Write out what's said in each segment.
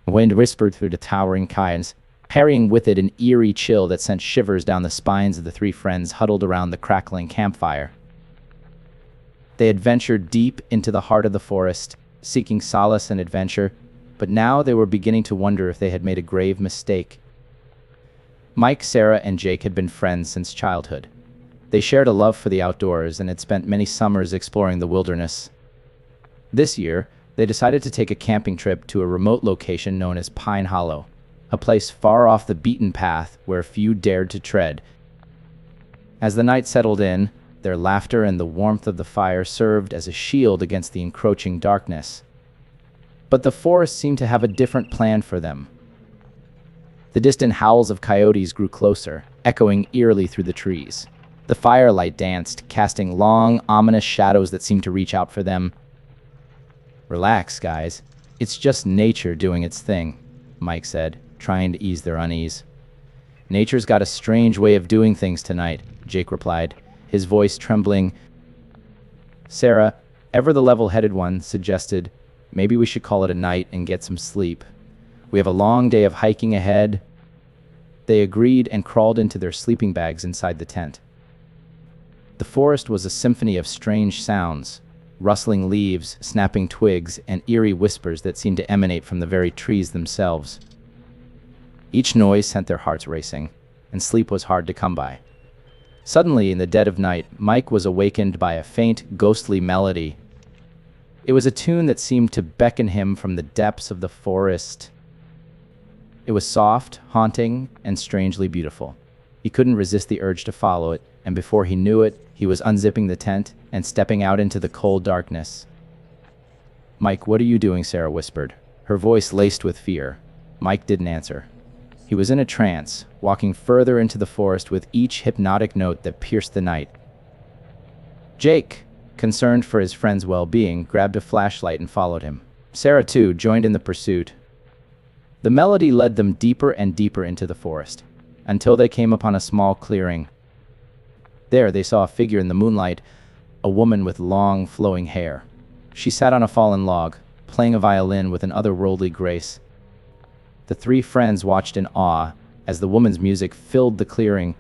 Wind whispered through the towering pines, carrying with it an eerie chill that sent shivers down the spines of the three friends huddled around the crackling campfire. They had ventured deep into the heart of the forest, seeking solace and adventure, but now they were beginning to wonder if they had made a grave mistake. Mike, Sarah, and Jake had been friends since childhood. They shared a love for the outdoors and had spent many summers exploring the wilderness. This year, they decided to take a camping trip to a remote location known as Pine Hollow, a place far off the beaten path where few dared to tread. As the night settled in, their laughter and the warmth of the fire served as a shield against the encroaching darkness. But the forest seemed to have a different plan for them. The distant howls of coyotes grew closer, echoing eerily through the trees. The firelight danced, casting long, ominous shadows that seemed to reach out for them. "Relax, guys. It's just nature doing its thing," Mike said, trying to ease their unease. "Nature's got a strange way of doing things tonight," Jake replied, his voice trembling. Sarah, ever the level-headed one, suggested, "Maybe we should call it a night and get some sleep. We have a long day of hiking ahead." They agreed and crawled into their sleeping bags inside the tent. The forest was a symphony of strange sounds, rustling leaves, snapping twigs, and eerie whispers that seemed to emanate from the very trees themselves. Each noise sent their hearts racing, and sleep was hard to come by. Suddenly, in the dead of night, Mike was awakened by a faint, ghostly melody. It was a tune that seemed to beckon him from the depths of the forest. It was soft, haunting, and strangely beautiful. He couldn't resist the urge to follow it, and before he knew it, he was unzipping the tent and stepping out into the cold darkness. "Mike, what are you doing?" Sarah whispered, her voice laced with fear. Mike didn't answer. He was in a trance, walking further into the forest with each hypnotic note that pierced the night. Jake, concerned for his friend's well-being, grabbed a flashlight and followed him. Sarah, too, joined in the pursuit. The melody led them deeper and deeper into the forest, until they came upon a small clearing. There they saw a figure in the moonlight, a woman with long, flowing hair. She sat on a fallen log, playing a violin with an otherworldly grace. The three friends watched in awe as the woman's music filled the clearing.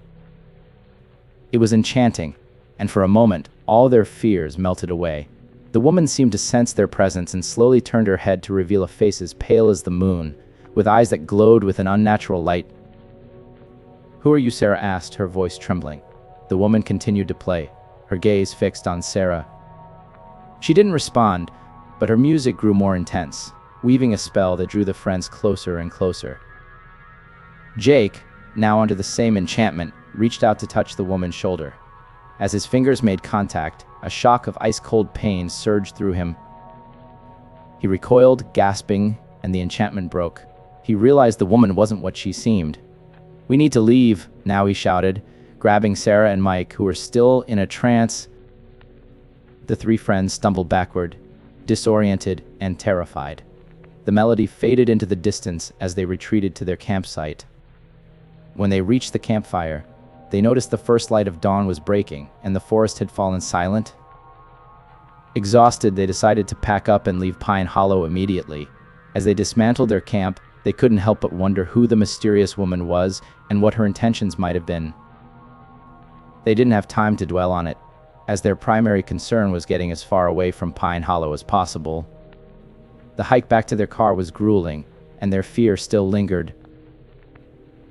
It was enchanting, and for a moment, all their fears melted away. The woman seemed to sense their presence and slowly turned her head to reveal a face as pale as the moon, with eyes that glowed with an unnatural light. "Who are you?" Sarah asked, her voice trembling. The woman continued to play, her gaze fixed on Sarah. She didn't respond, but her music grew more intense, weaving a spell that drew the friends closer and closer. Jake, now under the same enchantment, reached out to touch the woman's shoulder. As his fingers made contact, a shock of ice-cold pain surged through him. He recoiled, gasping, and the enchantment broke. He realized the woman wasn't what she seemed. "We need to leave," now he shouted, grabbing Sarah and Mike, who were still in a trance. The three friends stumbled backward, disoriented and terrified. The melody faded into the distance as they retreated to their campsite. When they reached the campfire, they noticed the first light of dawn was breaking, and the forest had fallen silent. Exhausted, they decided to pack up and leave Pine Hollow immediately. As they dismantled their camp, they couldn't help but wonder who the mysterious woman was and what her intentions might have been. They didn't have time to dwell on it, as their primary concern was getting as far away from Pine Hollow as possible. The hike back to their car was grueling, and their fear still lingered.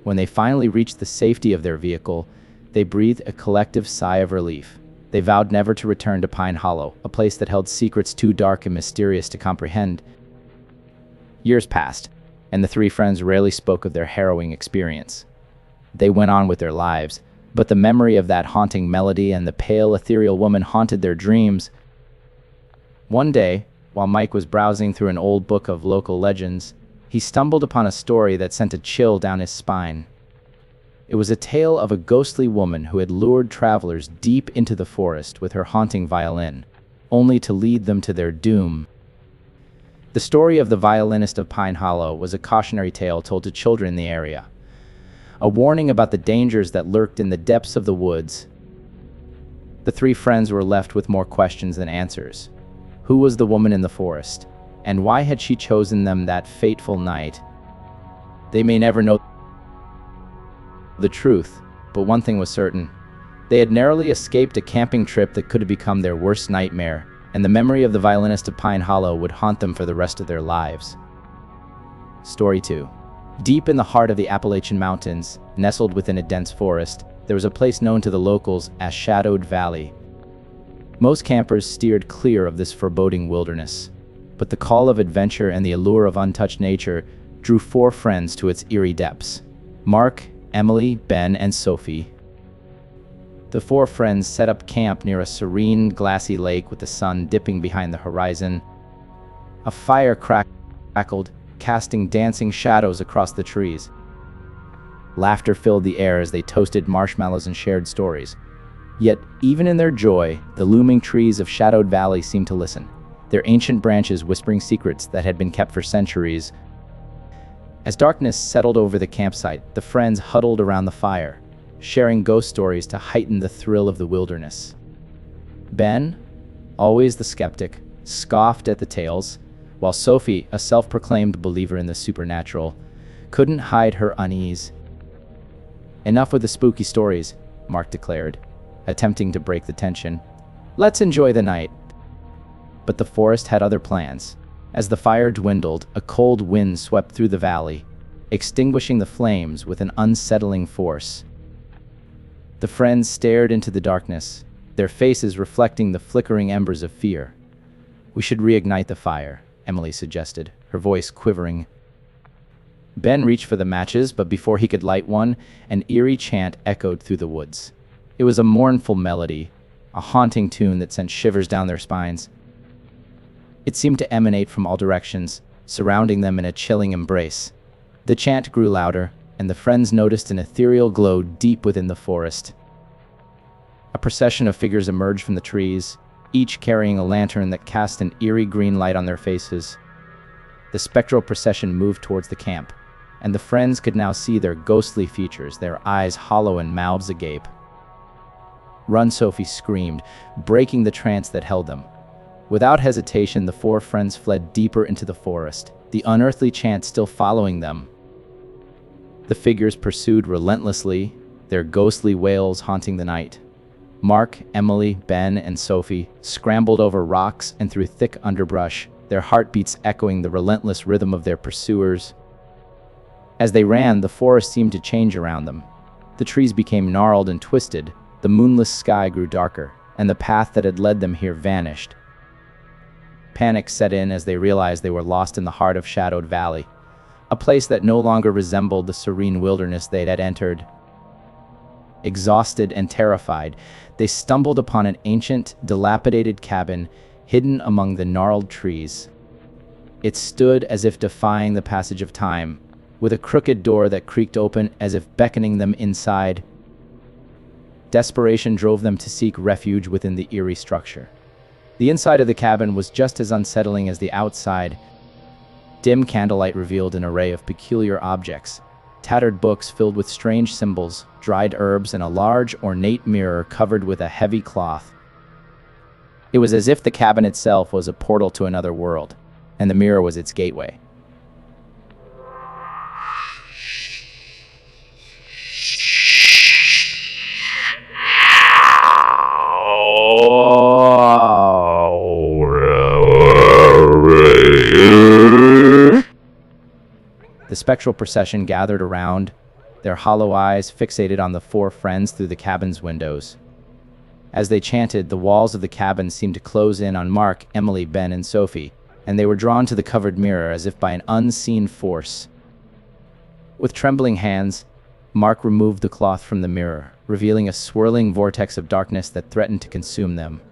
When they finally reached the safety of their vehicle, they breathed a collective sigh of relief. They vowed never to return to Pine Hollow, a place that held secrets too dark and mysterious to comprehend. Years passed, and the three friends rarely spoke of their harrowing experience. They went on with their lives, but the memory of that haunting melody and the pale, ethereal woman haunted their dreams. One day, while Mike was browsing through an old book of local legends, he stumbled upon a story that sent a chill down his spine. It was a tale of a ghostly woman who had lured travelers deep into the forest with her haunting violin, only to lead them to their doom. The story of the violinist of Pine Hollow was a cautionary tale told to children in the area, a warning about the dangers that lurked in the depths of the woods. The three friends were left with more questions than answers. Who was the woman in the forest, and why had she chosen them that fateful night? They may never know the truth, but one thing was certain. They had narrowly escaped a camping trip that could have become their worst nightmare, and the memory of the violinist of Pine Hollow would haunt them for the rest of their lives. Story 2. Deep in the heart of the Appalachian Mountains, nestled within a dense forest, there was a place known to the locals as Shadowed Valley. Most campers steered clear of this foreboding wilderness, but the call of adventure and the allure of untouched nature drew 4 friends to its eerie depths: Mark, Emily, Ben, and Sophie. The 4 friends set up camp near a serene, glassy lake with the sun dipping behind the horizon. A fire crackled, casting dancing shadows across the trees. Laughter filled the air as they toasted marshmallows and shared stories. Yet, even in their joy, the looming trees of Shadowed Valley seemed to listen, their ancient branches whispering secrets that had been kept for centuries. As darkness settled over the campsite, the friends huddled around the fire, sharing ghost stories to heighten the thrill of the wilderness. Ben, always the skeptic, scoffed at the tales, while Sophie, a self-proclaimed believer in the supernatural, couldn't hide her unease. "Enough with the spooky stories," Mark declared, attempting to break the tension. "Let's enjoy the night." But the forest had other plans. As the fire dwindled, a cold wind swept through the valley, extinguishing the flames with an unsettling force. The friends stared into the darkness, their faces reflecting the flickering embers of fear. "We should reignite the fire," Emily suggested, her voice quivering. Ben reached for the matches, but before he could light one, an eerie chant echoed through the woods. It was a mournful melody, a haunting tune that sent shivers down their spines. It seemed to emanate from all directions, surrounding them in a chilling embrace. The chant grew louder, and the friends noticed an ethereal glow deep within the forest. A procession of figures emerged from the trees, each carrying a lantern that cast an eerie green light on their faces. The spectral procession moved towards the camp, and the friends could now see their ghostly features, their eyes hollow and mouths agape. "Run!" Sophie screamed, breaking the trance that held them. Without hesitation, the 4 friends fled deeper into the forest, the unearthly chant still following them. The figures pursued relentlessly, their ghostly wails haunting the night. Mark, Emily, Ben, and Sophie scrambled over rocks and through thick underbrush, their heartbeats echoing the relentless rhythm of their pursuers. As they ran, the forest seemed to change around them. The trees became gnarled and twisted, the moonless sky grew darker, and the path that had led them here vanished. Panic set in as they realized they were lost in the heart of Shadowed Valley, a place that no longer resembled the serene wilderness they had entered. Exhausted and terrified, they stumbled upon an ancient, dilapidated cabin hidden among the gnarled trees. It stood as if defying the passage of time, with a crooked door that creaked open as if beckoning them inside. Desperation drove them to seek refuge within the eerie structure. The inside of the cabin was just as unsettling as the outside. Dim candlelight revealed an array of peculiar objects: tattered books filled with strange symbols, dried herbs, and a large, ornate mirror covered with a heavy cloth. It was as if the cabin itself was a portal to another world, and the mirror was its gateway. The spectral procession gathered around, their hollow eyes fixated on the 4 friends through the cabin's windows. As they chanted, the walls of the cabin seemed to close in on Mark, Emily, Ben, and Sophie, and they were drawn to the covered mirror as if by an unseen force. With trembling hands, Mark removed the cloth from the mirror, revealing a swirling vortex of darkness that threatened to consume them.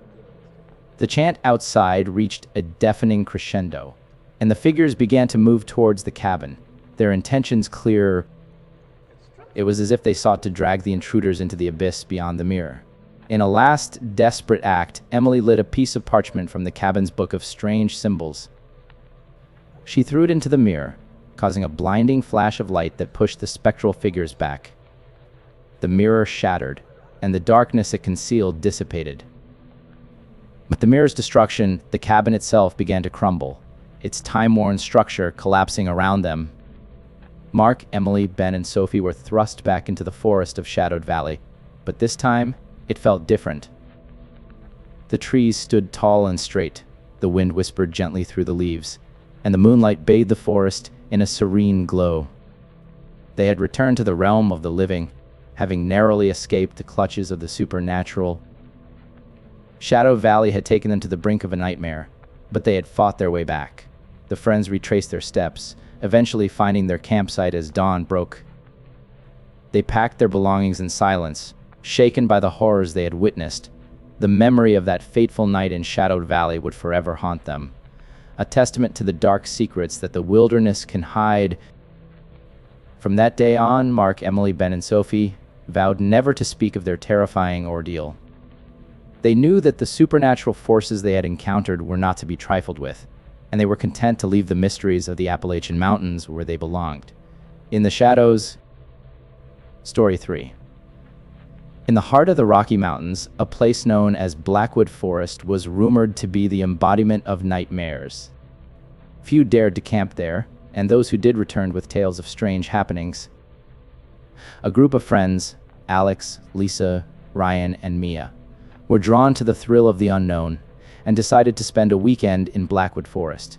The chant outside reached a deafening crescendo, and the figures began to move towards the cabin, their intentions clear. It was as if they sought to drag the intruders into the abyss beyond the mirror. In a last, desperate act, Emily lit a piece of parchment from the cabin's book of strange symbols. She threw it into the mirror, causing a blinding flash of light that pushed the spectral figures back. The mirror shattered, and the darkness it concealed dissipated. With the mirror's destruction, the cabin itself began to crumble, its time-worn structure collapsing around them. Mark, Emily, Ben, and Sophie were thrust back into the forest of Shadowed Valley, but this time it felt different. The trees stood tall and straight, the wind whispered gently through the leaves, and the moonlight bathed the forest in a serene glow. They had returned to the realm of the living, having narrowly escaped the clutches of the supernatural. Shadow Valley had taken them to the brink of a nightmare, but they had fought their way back. The friends retraced their steps, eventually finding their campsite as dawn broke. They packed their belongings in silence, shaken by the horrors they had witnessed. The memory of that fateful night in Shadowed Valley would forever haunt them, a testament to the dark secrets that the wilderness can hide. From that day on, Mark, Emily, Ben, and Sophie vowed never to speak of their terrifying ordeal. They knew that the supernatural forces they had encountered were not to be trifled with, and they were content to leave the mysteries of the Appalachian Mountains where they belonged. In the shadows. Story 3. In the heart of the Rocky Mountains, a place known as Blackwood Forest was rumored to be the embodiment of nightmares. Few dared to camp there, and those who did returned with tales of strange happenings. A group of friends, Alex, Lisa, Ryan, and Mia, were drawn to the thrill of the unknown and decided to spend a weekend in Blackwood Forest.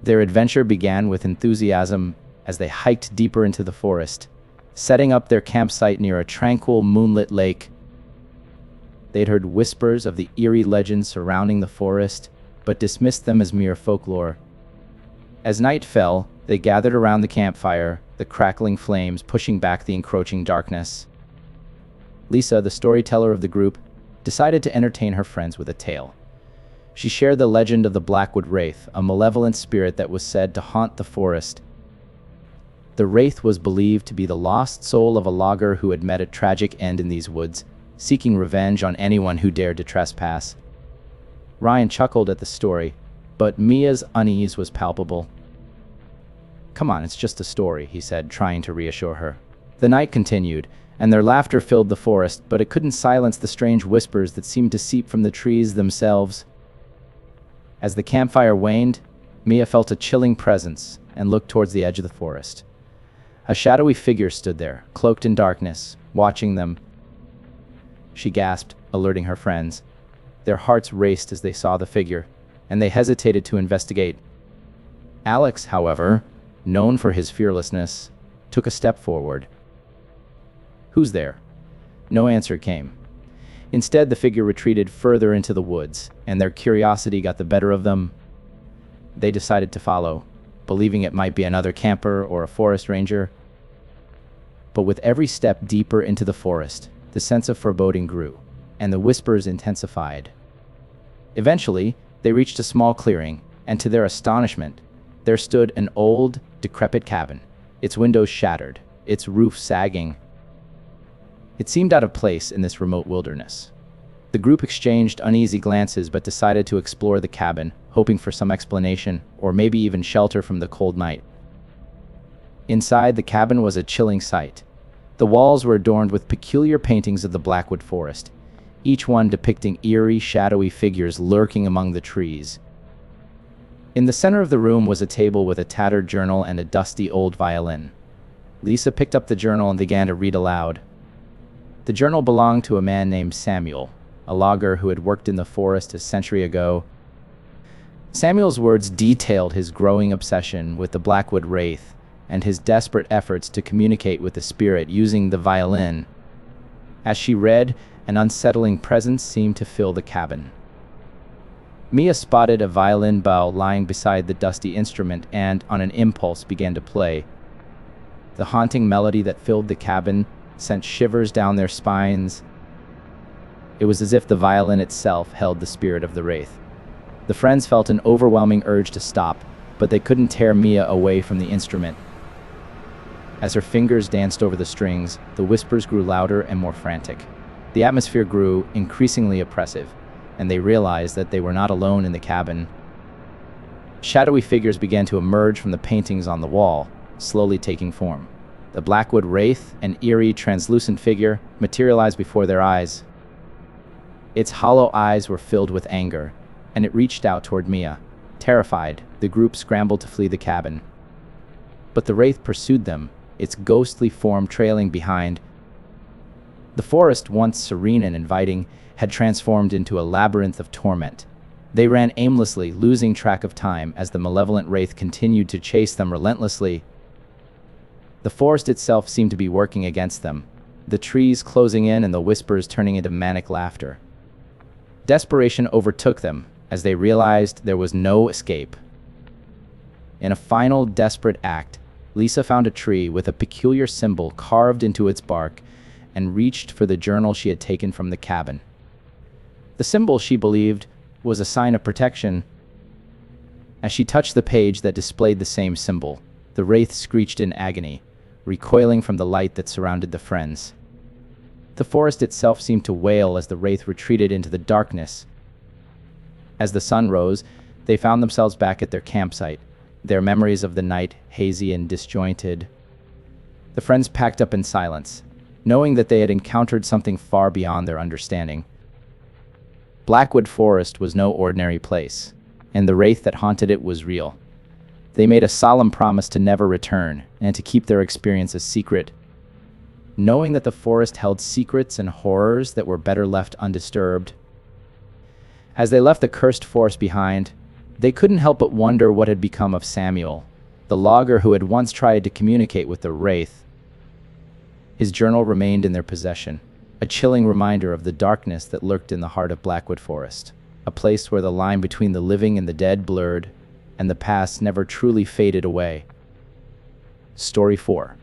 Their adventure began with enthusiasm as they hiked deeper into the forest, setting up their campsite near a tranquil, moonlit lake. They'd heard whispers of the eerie legends surrounding the forest, but dismissed them as mere folklore. As night fell, they gathered around the campfire, the crackling flames pushing back the encroaching darkness. Lisa, the storyteller of the group, decided to entertain her friends with a tale. She shared the legend of the Blackwood Wraith, a malevolent spirit that was said to haunt the forest. The Wraith was believed to be the lost soul of a logger who had met a tragic end in these woods, seeking revenge on anyone who dared to trespass. Ryan chuckled at the story, but Mia's unease was palpable. "Come on, it's just a story," he said, trying to reassure her. The night continued, and their laughter filled the forest, but it couldn't silence the strange whispers that seemed to seep from the trees themselves. As the campfire waned, Mia felt a chilling presence and looked towards the edge of the forest. A shadowy figure stood there, cloaked in darkness, watching them. She gasped, alerting her friends. Their hearts raced as they saw the figure, and they hesitated to investigate. Alex, however, known for his fearlessness, took a step forward. "Who's there?" No answer came. Instead, the figure retreated further into the woods, and their curiosity got the better of them. They decided to follow, believing it might be another camper or a forest ranger. But with every step deeper into the forest, the sense of foreboding grew, and the whispers intensified. Eventually, they reached a small clearing, and to their astonishment, there stood an old, decrepit cabin, its windows shattered, its roof sagging. It seemed out of place in this remote wilderness. The group exchanged uneasy glances but decided to explore the cabin, hoping for some explanation, or maybe even shelter from the cold night. Inside, the cabin was a chilling sight. The walls were adorned with peculiar paintings of the Blackwood Forest, each one depicting eerie, shadowy figures lurking among the trees. In the center of the room was a table with a tattered journal and a dusty old violin. Lisa picked up the journal and began to read aloud. The journal belonged to a man named Samuel, a logger who had worked in the forest a century ago. Samuel's words detailed his growing obsession with the Blackwood Wraith and his desperate efforts to communicate with the spirit using the violin. As she read, an unsettling presence seemed to fill the cabin. Mia spotted a violin bow lying beside the dusty instrument and, on an impulse, began to play. The haunting melody that filled the cabin sent shivers down their spines. It was as if the violin itself held the spirit of the Wraith. The friends felt an overwhelming urge to stop, but they couldn't tear Mia away from the instrument. As her fingers danced over the strings, the whispers grew louder and more frantic. The atmosphere grew increasingly oppressive, and they realized that they were not alone in the cabin. Shadowy figures began to emerge from the paintings on the wall, slowly taking form. The Blackwood Wraith, an eerie, translucent figure, materialized before their eyes. Its hollow eyes were filled with anger, and it reached out toward Mia. Terrified, the group scrambled to flee the cabin. but the wraith pursued them, its ghostly form trailing behind. The forest, once serene and inviting, had transformed into a labyrinth of torment. They ran aimlessly, losing track of time as the malevolent wraith continued to chase them relentlessly. The forest itself seemed to be working against them, the trees closing in and the whispers turning into manic laughter. Desperation overtook them as they realized there was no escape. In a final desperate act, Lisa found a tree with a peculiar symbol carved into its bark and reached for the journal she had taken from the cabin. The symbol, she believed, was a sign of protection. As she touched the page that displayed the same symbol, the wraith screeched in agony, recoiling from the light that surrounded the friends. The forest itself seemed to wail as the wraith retreated into the darkness. As the sun rose, they found themselves back at their campsite, their memories of the night hazy and disjointed. The friends packed up in silence, knowing that they had encountered something far beyond their understanding. Blackwood Forest was no ordinary place, and the wraith that haunted it was real. They made a solemn promise to never return and to keep their experience a secret, knowing that the forest held secrets and horrors that were better left undisturbed. As they left the cursed forest behind, they couldn't help but wonder what had become of Samuel, the logger who had once tried to communicate with the wraith. His journal remained in their possession, a chilling reminder of the darkness that lurked in the heart of Blackwood Forest, a place where the line between the living and the dead blurred, and the past never truly faded away. Story 4.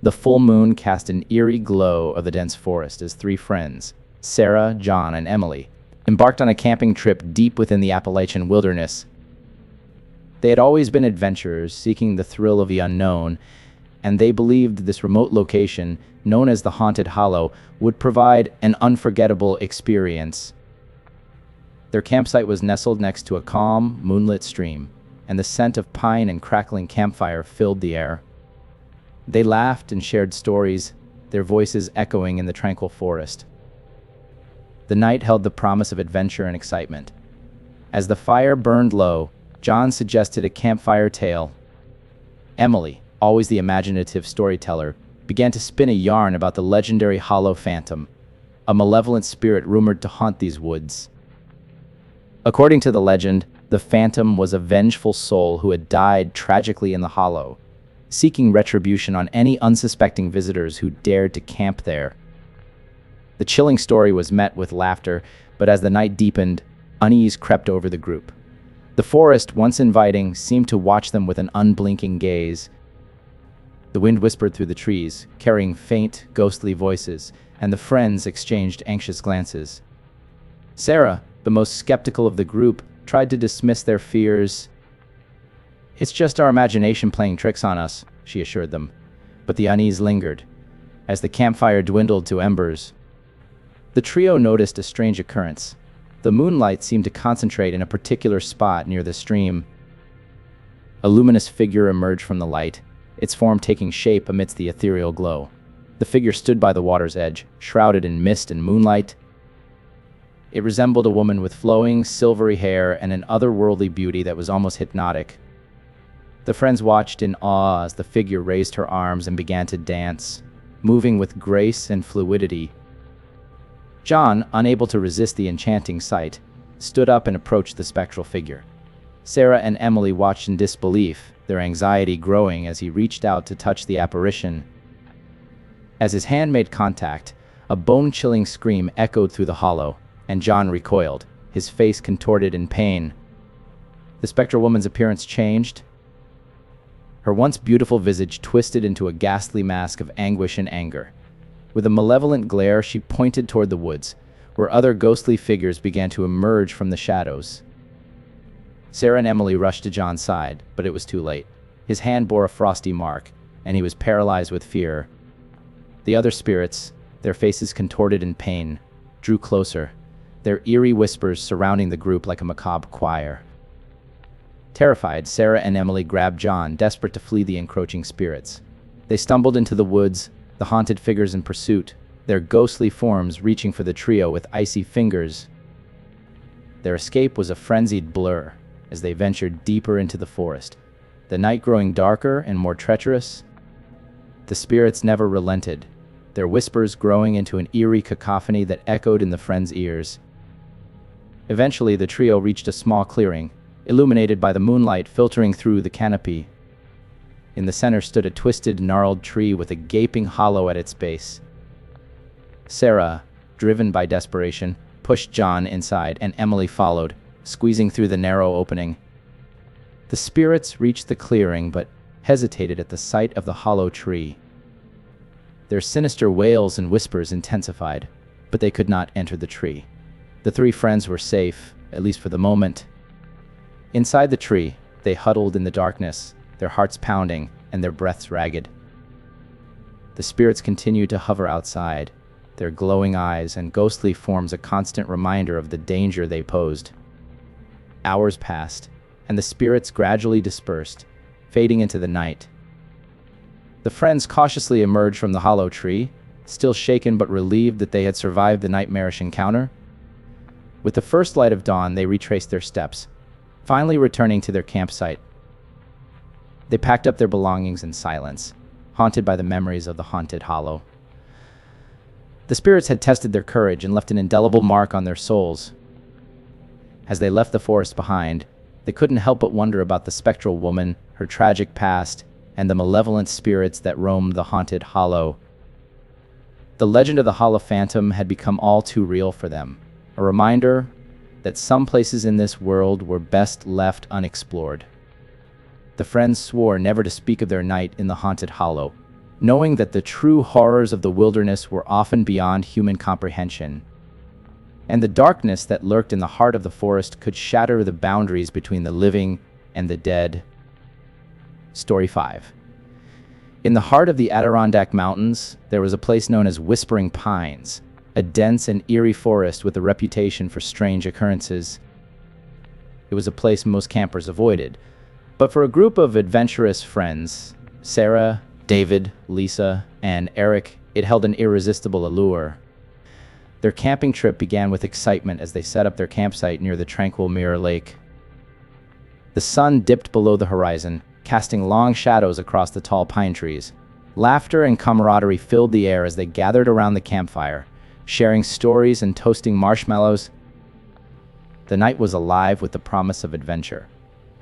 The full moon cast an eerie glow of the dense forest as three friends, Sarah, John, and Emily, embarked on a camping trip deep within the Appalachian wilderness. They had always been adventurers seeking the thrill of the unknown, and they believed this remote location, known as the Haunted Hollow, would provide an unforgettable experience. Their campsite was nestled next to a calm, moonlit stream, and the scent of pine and crackling campfire filled the air. They laughed and shared stories, their voices echoing in the tranquil forest. The night held the promise of adventure and excitement. As the fire burned low, John suggested a campfire tale. Emily, always the imaginative storyteller, began to spin a yarn about the legendary Hollow Phantom, a malevolent spirit rumored to haunt these woods. According to the legend, the Phantom was a vengeful soul who had died tragically in the Hollow, seeking retribution on any unsuspecting visitors who dared to camp there. The chilling story was met with laughter, but as the night deepened, unease crept over the group. The forest, once inviting, seemed to watch them with an unblinking gaze. The wind whispered through the trees, carrying faint, ghostly voices, and the friends exchanged anxious glances. Sarah, the most skeptical of the group, tried to dismiss their fears. "It's just our imagination playing tricks on us," she assured them. But the unease lingered. As the campfire dwindled to embers, the trio noticed a strange occurrence. The moonlight seemed to concentrate in a particular spot near the stream. A luminous figure emerged from the light, its form taking shape amidst the ethereal glow. The figure stood by the water's edge, shrouded in mist and moonlight. It resembled a woman with flowing, silvery hair and an otherworldly beauty that was almost hypnotic. The friends watched in awe as the figure raised her arms and began to dance, moving with grace and fluidity. John, unable to resist the enchanting sight, stood up and approached the spectral figure. Sarah and Emily watched in disbelief, their anxiety growing as he reached out to touch the apparition. As his hand made contact, a bone-chilling scream echoed through the hollow, and John recoiled, his face contorted in pain. The spectral woman's appearance changed. Her once beautiful visage twisted into a ghastly mask of anguish and anger. With a malevolent glare, she pointed toward the woods, where other ghostly figures began to emerge from the shadows. Sarah and Emily rushed to John's side, but it was too late. His hand bore a frosty mark, and he was paralyzed with fear. The other spirits, their faces contorted in pain, drew closer, their eerie whispers surrounding the group like a macabre choir. Terrified, Sarah and Emily grabbed John, desperate to flee the encroaching spirits. They stumbled into the woods, the haunted figures in pursuit, their ghostly forms reaching for the trio with icy fingers. Their escape was a frenzied blur as they ventured deeper into the forest, the night growing darker and more treacherous. The spirits never relented, their whispers growing into an eerie cacophony that echoed in the friends' ears. Eventually, the trio reached a small clearing, illuminated by the moonlight filtering through the canopy. In the center stood a twisted, gnarled tree with a gaping hollow at its base. Sarah, driven by desperation, pushed John inside, and Emily followed, squeezing through the narrow opening. The spirits reached the clearing, but hesitated at the sight of the hollow tree. Their sinister wails and whispers intensified, but they could not enter the tree. The three friends were safe, at least for the moment. Inside the tree, they huddled in the darkness, their hearts pounding and their breaths ragged. The spirits continued to hover outside, their glowing eyes and ghostly forms a constant reminder of the danger they posed. Hours passed, and the spirits gradually dispersed, fading into the night. The friends cautiously emerged from the hollow tree, still shaken but relieved that they had survived the nightmarish encounter. With the first light of dawn, they retraced their steps, finally returning to their campsite. They packed up their belongings in silence, haunted by the memories of the haunted hollow. The spirits had tested their courage and left an indelible mark on their souls. As they left the forest behind, they couldn't help but wonder about the spectral woman, her tragic past, and the malevolent spirits that roamed the haunted hollow. The legend of the Hollow Phantom had become all too real for them, a reminder that some places in this world were best left unexplored. The friends swore never to speak of their night in the haunted hollow, knowing that the true horrors of the wilderness were often beyond human comprehension, and the darkness that lurked in the heart of the forest could shatter the boundaries between the living and the dead. Story 5. In the heart of the Adirondack Mountains, there was a place known as Whispering Pines, a dense and eerie forest with a reputation for strange occurrences. It was a place most campers avoided, but for a group of adventurous friends, Sarah, David, Lisa, and Eric, it held an irresistible allure. Their camping trip began with excitement as they set up their campsite near the tranquil Mirror Lake. The sun dipped below the horizon, casting long shadows across the tall pine trees. Laughter and camaraderie filled the air as they gathered around the campfire, sharing stories and toasting marshmallows. The night was alive with the promise of adventure.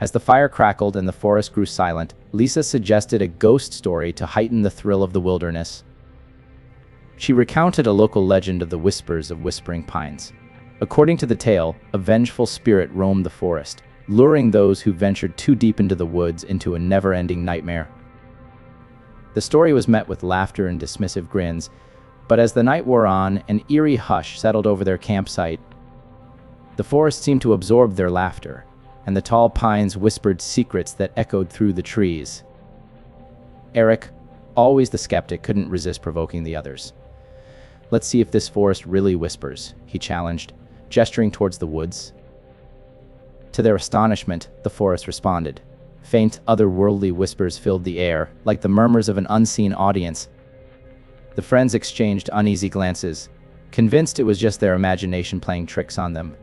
As the fire crackled and the forest grew silent, Lisa suggested a ghost story to heighten the thrill of the wilderness. She recounted a local legend of the whispers of Whispering Pines. According to the tale, a vengeful spirit roamed the forest, luring those who ventured too deep into the woods into a never-ending nightmare. The story was met with laughter and dismissive grins, but as the night wore on, an eerie hush settled over their campsite. The forest seemed to absorb their laughter, and the tall pines whispered secrets that echoed through the trees. Eric, always the skeptic, couldn't resist provoking the others. "Let's see if this forest really whispers," he challenged, gesturing towards the woods. To their astonishment, the forest responded. Faint, otherworldly whispers filled the air, like the murmurs of an unseen audience. The friends exchanged uneasy glances, convinced it was just their imagination playing tricks on them.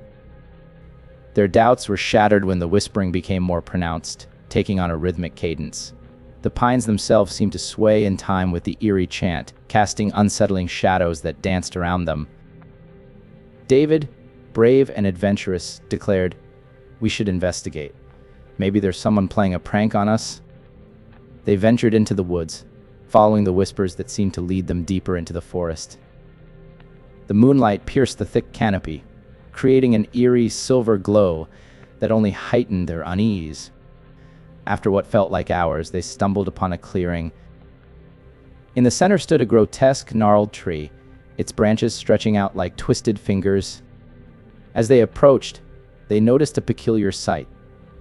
Their doubts were shattered when the whispering became more pronounced, taking on a rhythmic cadence. The pines themselves seemed to sway in time with the eerie chant, casting unsettling shadows that danced around them. David, brave and adventurous, declared, "We should investigate. Maybe there's someone playing a prank on us." They ventured into the woods, following the whispers that seemed to lead them deeper into the forest. The moonlight pierced the thick canopy, creating an eerie silver glow that only heightened their unease. After what felt like hours, they stumbled upon a clearing. In the center stood a grotesque, gnarled tree, its branches stretching out like twisted fingers. As they approached, they noticed a peculiar sight,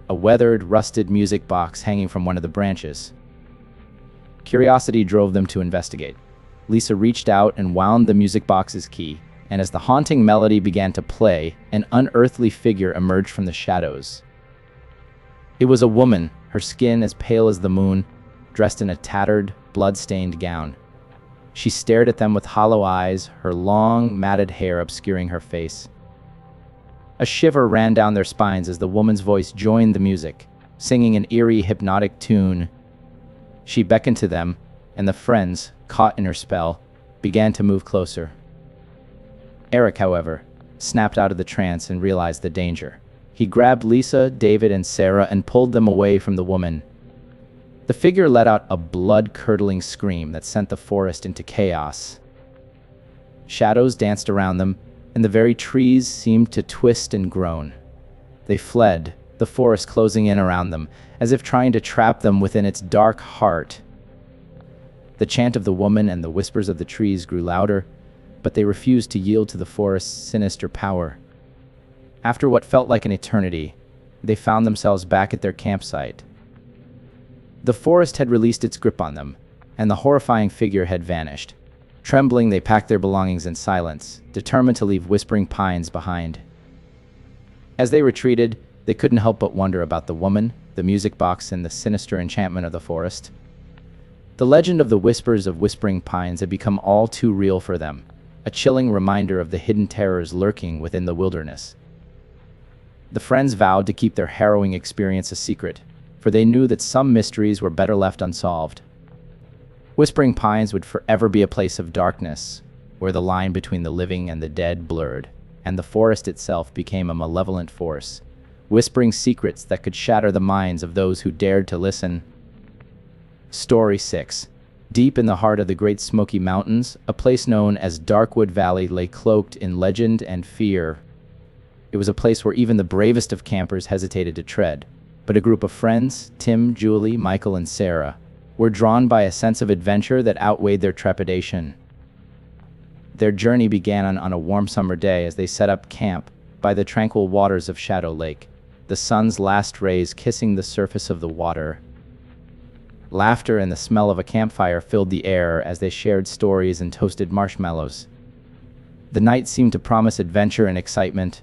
a weathered, rusted music box hanging from one of the branches. Curiosity drove them to investigate. Lisa reached out and wound the music box's key, and as the haunting melody began to play, an unearthly figure emerged from the shadows. It was a woman, her skin as pale as the moon, dressed in a tattered, blood-stained gown. She stared at them with hollow eyes, her long, matted hair obscuring her face. A shiver ran down their spines as the woman's voice joined the music, singing an eerie, hypnotic tune. She beckoned to them, and the friends, caught in her spell, began to move closer. Eric, however, snapped out of the trance and realized the danger. He grabbed Lisa, David, and Sarah and pulled them away from the woman. The figure let out a blood-curdling scream that sent the forest into chaos. Shadows danced around them, and the very trees seemed to twist and groan. They fled, the forest closing in around them, as if trying to trap them within its dark heart. The chant of the woman and the whispers of the trees grew louder, but they refused to yield to the forest's sinister power. After what felt like an eternity, they found themselves back at their campsite. The forest had released its grip on them, and the horrifying figure had vanished. Trembling, they packed their belongings in silence, determined to leave whispering pines behind. As they retreated, they couldn't help but wonder about the woman, the music box, and the sinister enchantment of the forest. The legend of the whispers of whispering pines had become all too real for them, a chilling reminder of the hidden terrors lurking within the wilderness. The friends vowed to keep their harrowing experience a secret, for they knew that some mysteries were better left unsolved. Whispering Pines would forever be a place of darkness, where the line between the living and the dead blurred, and the forest itself became a malevolent force, whispering secrets that could shatter the minds of those who dared to listen. Story 6. Deep in the heart of the Great Smoky Mountains, a place known as Darkwood Valley lay cloaked in legend and fear. It was a place where even the bravest of campers hesitated to tread, but a group of friends, Tim, Julie, Michael, and Sarah, were drawn by a sense of adventure that outweighed their trepidation. Their journey began on a warm summer day as they set up camp by the tranquil waters of Shadow Lake, the sun's last rays kissing the surface of the water. Laughter and the smell of a campfire filled the air as they shared stories and toasted marshmallows. The night seemed to promise adventure and excitement.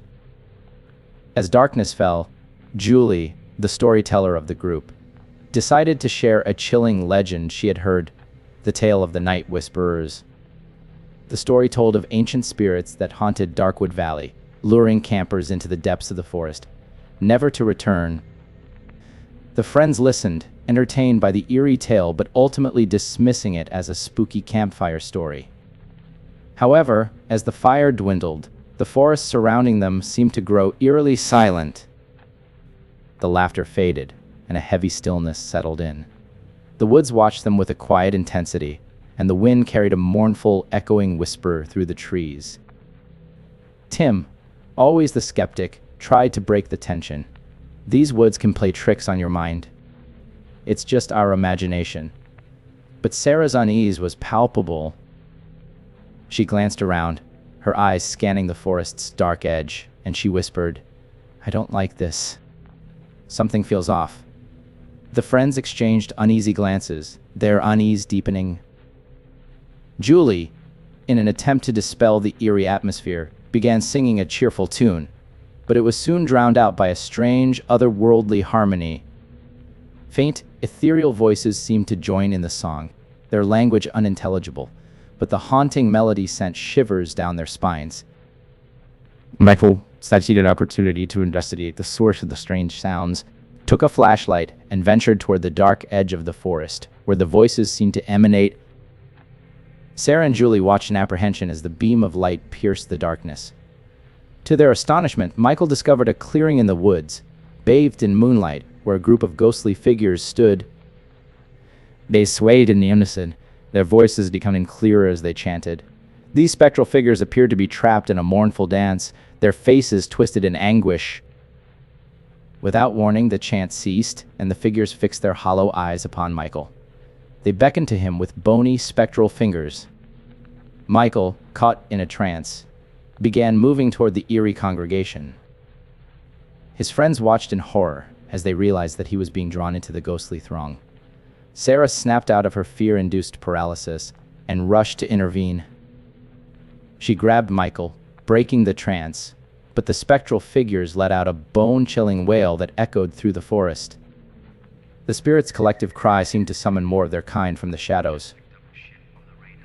As darkness fell, Julie, the storyteller of the group, decided to share a chilling legend she had heard, the tale of the Night Whisperers. The story told of ancient spirits that haunted Darkwood Valley, luring campers into the depths of the forest, never to return. The friends listened, entertained by the eerie tale but ultimately dismissing it as a spooky campfire story. However, as the fire dwindled, the forest surrounding them seemed to grow eerily silent. The laughter faded, and a heavy stillness settled in. The woods watched them with a quiet intensity, and the wind carried a mournful, echoing whisper through the trees. Tim, always the skeptic, tried to break the tension. These woods can play tricks on your mind. It's just our imagination. But Sarah's unease was palpable. She glanced around, her eyes scanning the forest's dark edge, and she whispered, "I don't like this. Something feels off." The friends exchanged uneasy glances, their unease deepening. Julie, in an attempt to dispel the eerie atmosphere, began singing a cheerful tune, but it was soon drowned out by a strange, otherworldly harmony. Faint, ethereal voices seemed to join in the song, their language unintelligible, but the haunting melody sent shivers down their spines. Michael seized an opportunity to investigate the source of the strange sounds, took a flashlight, and ventured toward the dark edge of the forest, where the voices seemed to emanate. Sarah and Julie watched in apprehension as the beam of light pierced the darkness. To their astonishment, Michael discovered a clearing in the woods, bathed in moonlight, where a group of ghostly figures stood. They swayed in unison, their voices becoming clearer as they chanted. These spectral figures appeared to be trapped in a mournful dance, their faces twisted in anguish. Without warning, the chant ceased, and the figures fixed their hollow eyes upon Michael. They beckoned to him with bony, spectral fingers. Michael, caught in a trance, began moving toward the eerie congregation. His friends watched in horror as they realized that he was being drawn into the ghostly throng. Sarah snapped out of her fear-induced paralysis and rushed to intervene. She grabbed Michael, breaking the trance, but the spectral figures let out a bone-chilling wail that echoed through the forest. The spirits' collective cry seemed to summon more of their kind from the shadows.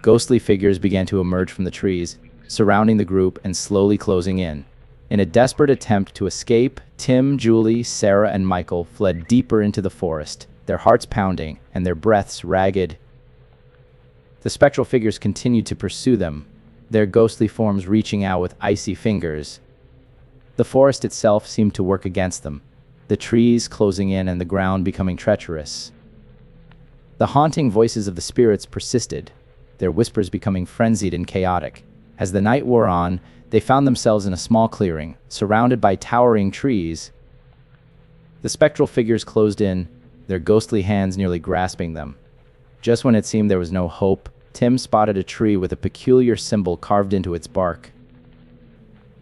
Ghostly figures began to emerge from the trees, surrounding the group and slowly closing in. In a desperate attempt to escape, Tim, Julie, Sarah, and Michael fled deeper into the forest, their hearts pounding and their breaths ragged. The spectral figures continued to pursue them, their ghostly forms reaching out with icy fingers. The forest itself seemed to work against them, the trees closing in and the ground becoming treacherous. The haunting voices of the spirits persisted, their whispers becoming frenzied and chaotic. As the night wore on, they found themselves in a small clearing, surrounded by towering trees. The spectral figures closed in, their ghostly hands nearly grasping them. Just when it seemed there was no hope, Tim spotted a tree with a peculiar symbol carved into its bark.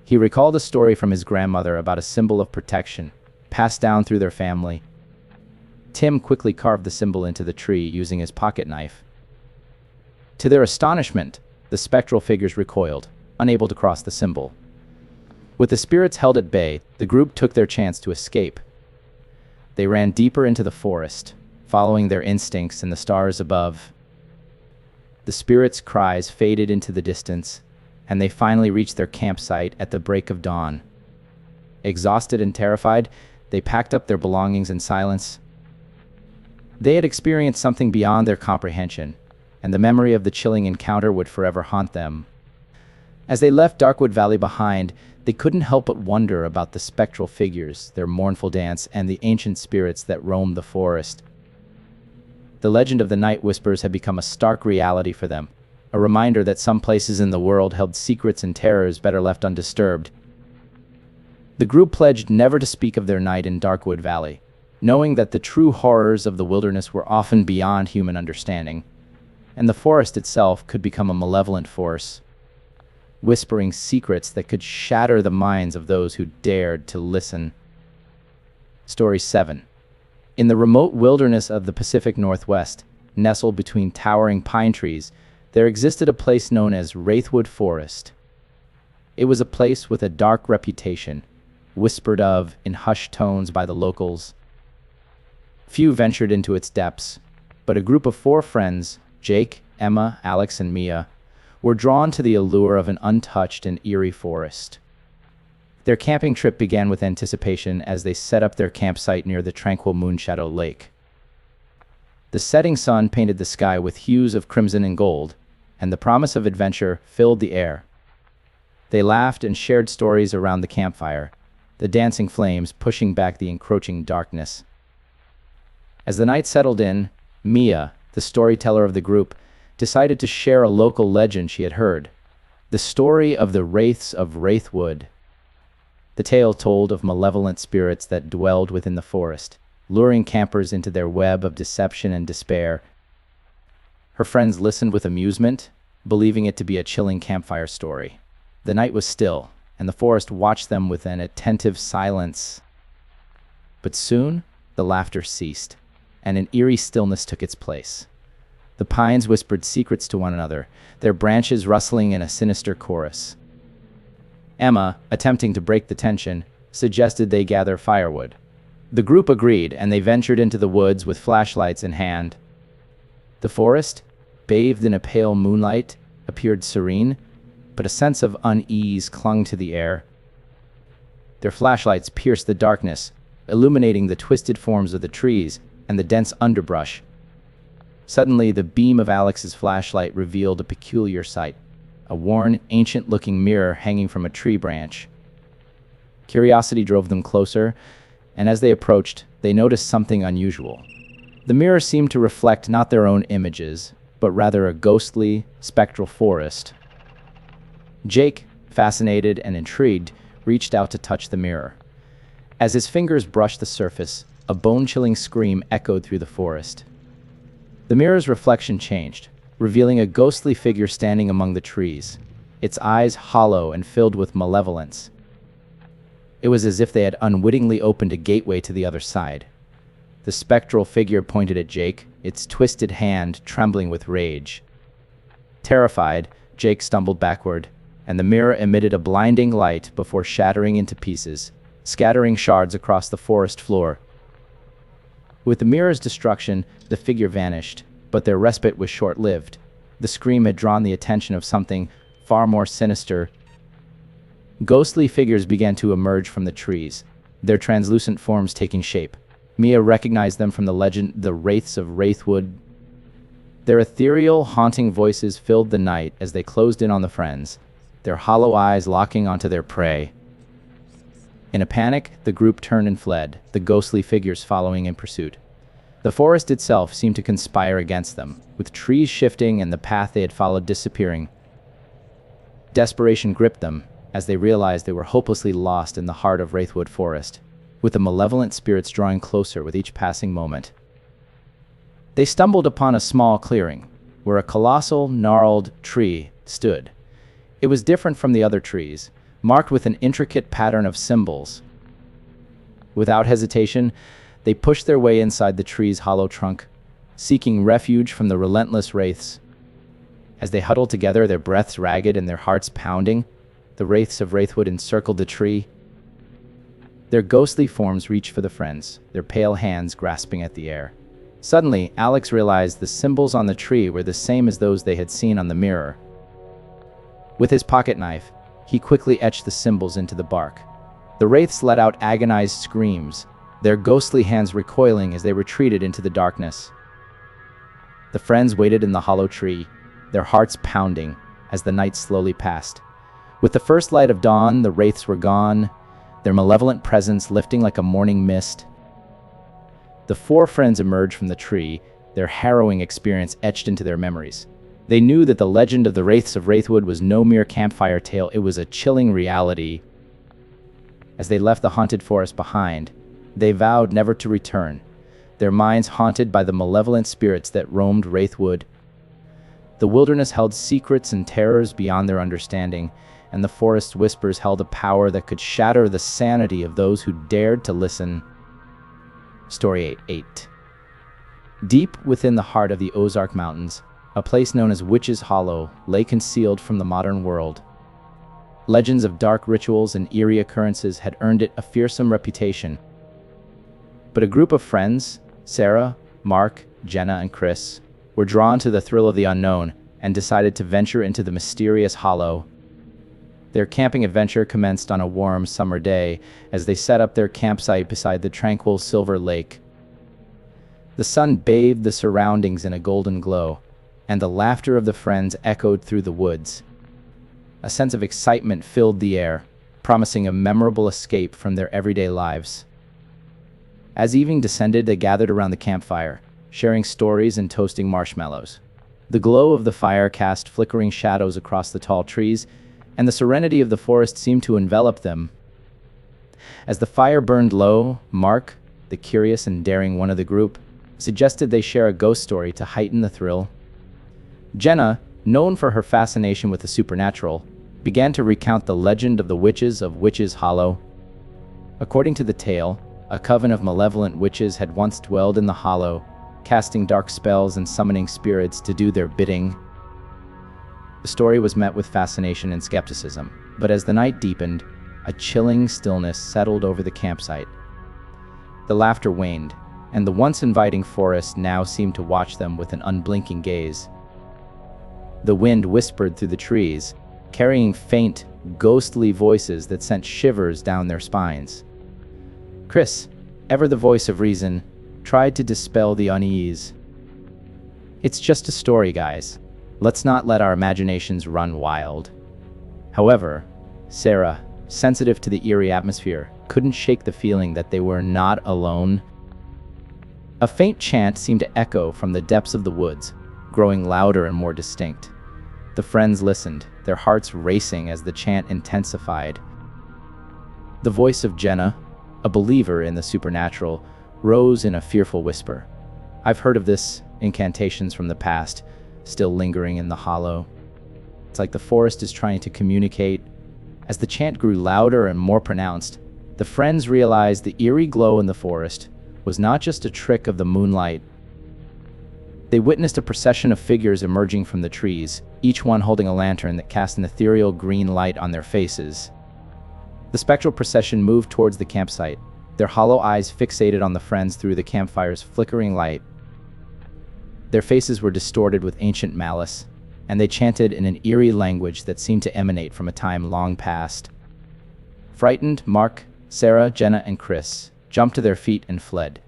He recalled a story from his grandmother about a symbol of protection, passed down through their family. Tim quickly carved the symbol into the tree using his pocket knife. To their astonishment, the spectral figures recoiled, unable to cross the symbol. With the spirits held at bay, the group took their chance to escape. They ran deeper into the forest, following their instincts and the stars above. The spirits' cries faded into the distance, and they finally reached their campsite at the break of dawn. Exhausted and terrified, they packed up their belongings in silence. They had experienced something beyond their comprehension, and the memory of the chilling encounter would forever haunt them. As they left Darkwood Valley behind, they couldn't help but wonder about the spectral figures, their mournful dance, and the ancient spirits that roamed the forest. The legend of the Night Whispers had become a stark reality for them, a reminder that some places in the world held secrets and terrors better left undisturbed. The group pledged never to speak of their night in Darkwood Valley, knowing that the true horrors of the wilderness were often beyond human understanding, and the forest itself could become a malevolent force, whispering secrets that could shatter the minds of those who dared to listen. Story 7. In the remote wilderness of the Pacific Northwest, nestled between towering pine trees, there existed a place known as Wraithwood Forest. It was a place with a dark reputation, whispered of in hushed tones by the locals. Few ventured into its depths, but a group of 4 friends, Jake, Emma, Alex, and Mia, were drawn to the allure of an untouched and eerie forest. Their camping trip began with anticipation as they set up their campsite near the tranquil Moonshadow Lake. The setting sun painted the sky with hues of crimson and gold, and the promise of adventure filled the air. They laughed and shared stories around the campfire, the dancing flames pushing back the encroaching darkness. As the night settled in, Mia, the storyteller of the group, decided to share a local legend she had heard, the story of the Wraiths of Wraithwood. The tale told of malevolent spirits that dwelled within the forest, luring campers into their web of deception and despair. Her friends listened with amusement, believing it to be a chilling campfire story. The night was still, and the forest watched them with an attentive silence. But soon, the laughter ceased, and an eerie stillness took its place. The pines whispered secrets to one another, their branches rustling in a sinister chorus. Emma, attempting to break the tension, suggested they gather firewood. The group agreed, and they ventured into the woods with flashlights in hand. The forest, bathed in a pale moonlight, appeared serene, but a sense of unease clung to the air. Their flashlights pierced the darkness, illuminating the twisted forms of the trees and the dense underbrush. Suddenly, the beam of Alex's flashlight revealed a peculiar sight, a worn, ancient-looking mirror hanging from a tree branch. Curiosity drove them closer, and as they approached, they noticed something unusual. The mirror seemed to reflect not their own images, but rather a ghostly, spectral forest. Jake, fascinated and intrigued, reached out to touch the mirror. As his fingers brushed the surface, a bone-chilling scream echoed through the forest. The mirror's reflection changed, revealing a ghostly figure standing among the trees, its eyes hollow and filled with malevolence. It was as if they had unwittingly opened a gateway to the other side. The spectral figure pointed at Jake, its twisted hand trembling with rage. Terrified, Jake stumbled backward, and the mirror emitted a blinding light before shattering into pieces, scattering shards across the forest floor. With the mirror's destruction, the figure vanished, but their respite was short-lived. The scream had drawn the attention of something far more sinister. Ghostly figures began to emerge from the trees, their translucent forms taking shape. Mia recognized them from the legend, the Wraiths of Wraithwood. Their ethereal, haunting voices filled the night as they closed in on the friends, their hollow eyes locking onto their prey. In a panic, the group turned and fled, the ghostly figures following in pursuit. The forest itself seemed to conspire against them, with trees shifting and the path they had followed disappearing. Desperation gripped them as they realized they were hopelessly lost in the heart of Wraithwood Forest, with the malevolent spirits drawing closer with each passing moment. They stumbled upon a small clearing, where a colossal, gnarled tree stood. It was different from the other trees, marked with an intricate pattern of symbols. Without hesitation, they pushed their way inside the tree's hollow trunk, seeking refuge from the relentless wraiths. As they huddled together, their breaths ragged and their hearts pounding, the Wraiths of Wraithwood encircled the tree. Their ghostly forms reached for the friends, their pale hands grasping at the air. Suddenly, Alex realized the symbols on the tree were the same as those they had seen on the mirror. With his pocket knife, he quickly etched the symbols into the bark. The wraiths let out agonized screams, their ghostly hands recoiling as they retreated into the darkness. The friends waited in the hollow tree, their hearts pounding as the night slowly passed. With the first light of dawn, the wraiths were gone, their malevolent presence lifting like a morning mist. The four friends emerged from the tree, their harrowing experience etched into their memories. They knew that the legend of the Wraiths of Wraithwood was no mere campfire tale, it was a chilling reality. As they left the haunted forest behind, they vowed never to return, their minds haunted by the malevolent spirits that roamed Wraithwood. The wilderness held secrets and terrors beyond their understanding, and the forest's whispers held a power that could shatter the sanity of those who dared to listen. Story 8. Deep within the heart of the Ozark Mountains, a place known as Witch's Hollow lay concealed from the modern world. Legends of dark rituals and eerie occurrences had earned it a fearsome reputation. But a group of friends, Sarah, Mark, Jenna, and Chris, were drawn to the thrill of the unknown and decided to venture into the mysterious hollow. Their camping adventure commenced on a warm summer day as they set up their campsite beside the tranquil Silver Lake. The sun bathed the surroundings in a golden glow, and the laughter of the friends echoed through the woods. A sense of excitement filled the air, promising a memorable escape from their everyday lives. As evening descended, they gathered around the campfire, sharing stories and toasting marshmallows. The glow of the fire cast flickering shadows across the tall trees, and the serenity of the forest seemed to envelop them. As the fire burned low, Mark, the curious and daring one of the group, suggested they share a ghost story to heighten the thrill. Jenna, known for her fascination with the supernatural, began to recount the legend of the witches of Witch's Hollow. According to the tale, a coven of malevolent witches had once dwelled in the hollow, casting dark spells and summoning spirits to do their bidding. The story was met with fascination and skepticism, but as the night deepened, a chilling stillness settled over the campsite. The laughter waned, and the once inviting forest now seemed to watch them with an unblinking gaze. The wind whispered through the trees, carrying faint, ghostly voices that sent shivers down their spines. Chris, ever the voice of reason, tried to dispel the unease. "It's just a story, guys. Let's not let our imaginations run wild." However, Sarah, sensitive to the eerie atmosphere, couldn't shake the feeling that they were not alone. A faint chant seemed to echo from the depths of the woods, growing louder and more distinct. The friends listened, their hearts racing as the chant intensified. The voice of Jenna, a believer in the supernatural, rose in a fearful whisper. "I've heard of this, incantations from the past, still lingering in the hollow. It's like the forest is trying to communicate." As the chant grew louder and more pronounced, the friends realized the eerie glow in the forest was not just a trick of the moonlight. They witnessed a procession of figures emerging from the trees, each one holding a lantern that cast an ethereal green light on their faces. The spectral procession moved towards the campsite, their hollow eyes fixated on the friends through the campfire's flickering light. Their faces were distorted with ancient malice, and they chanted in an eerie language that seemed to emanate from a time long past. Frightened, Mark, Sarah, Jenna, and Chris jumped to their feet and fled,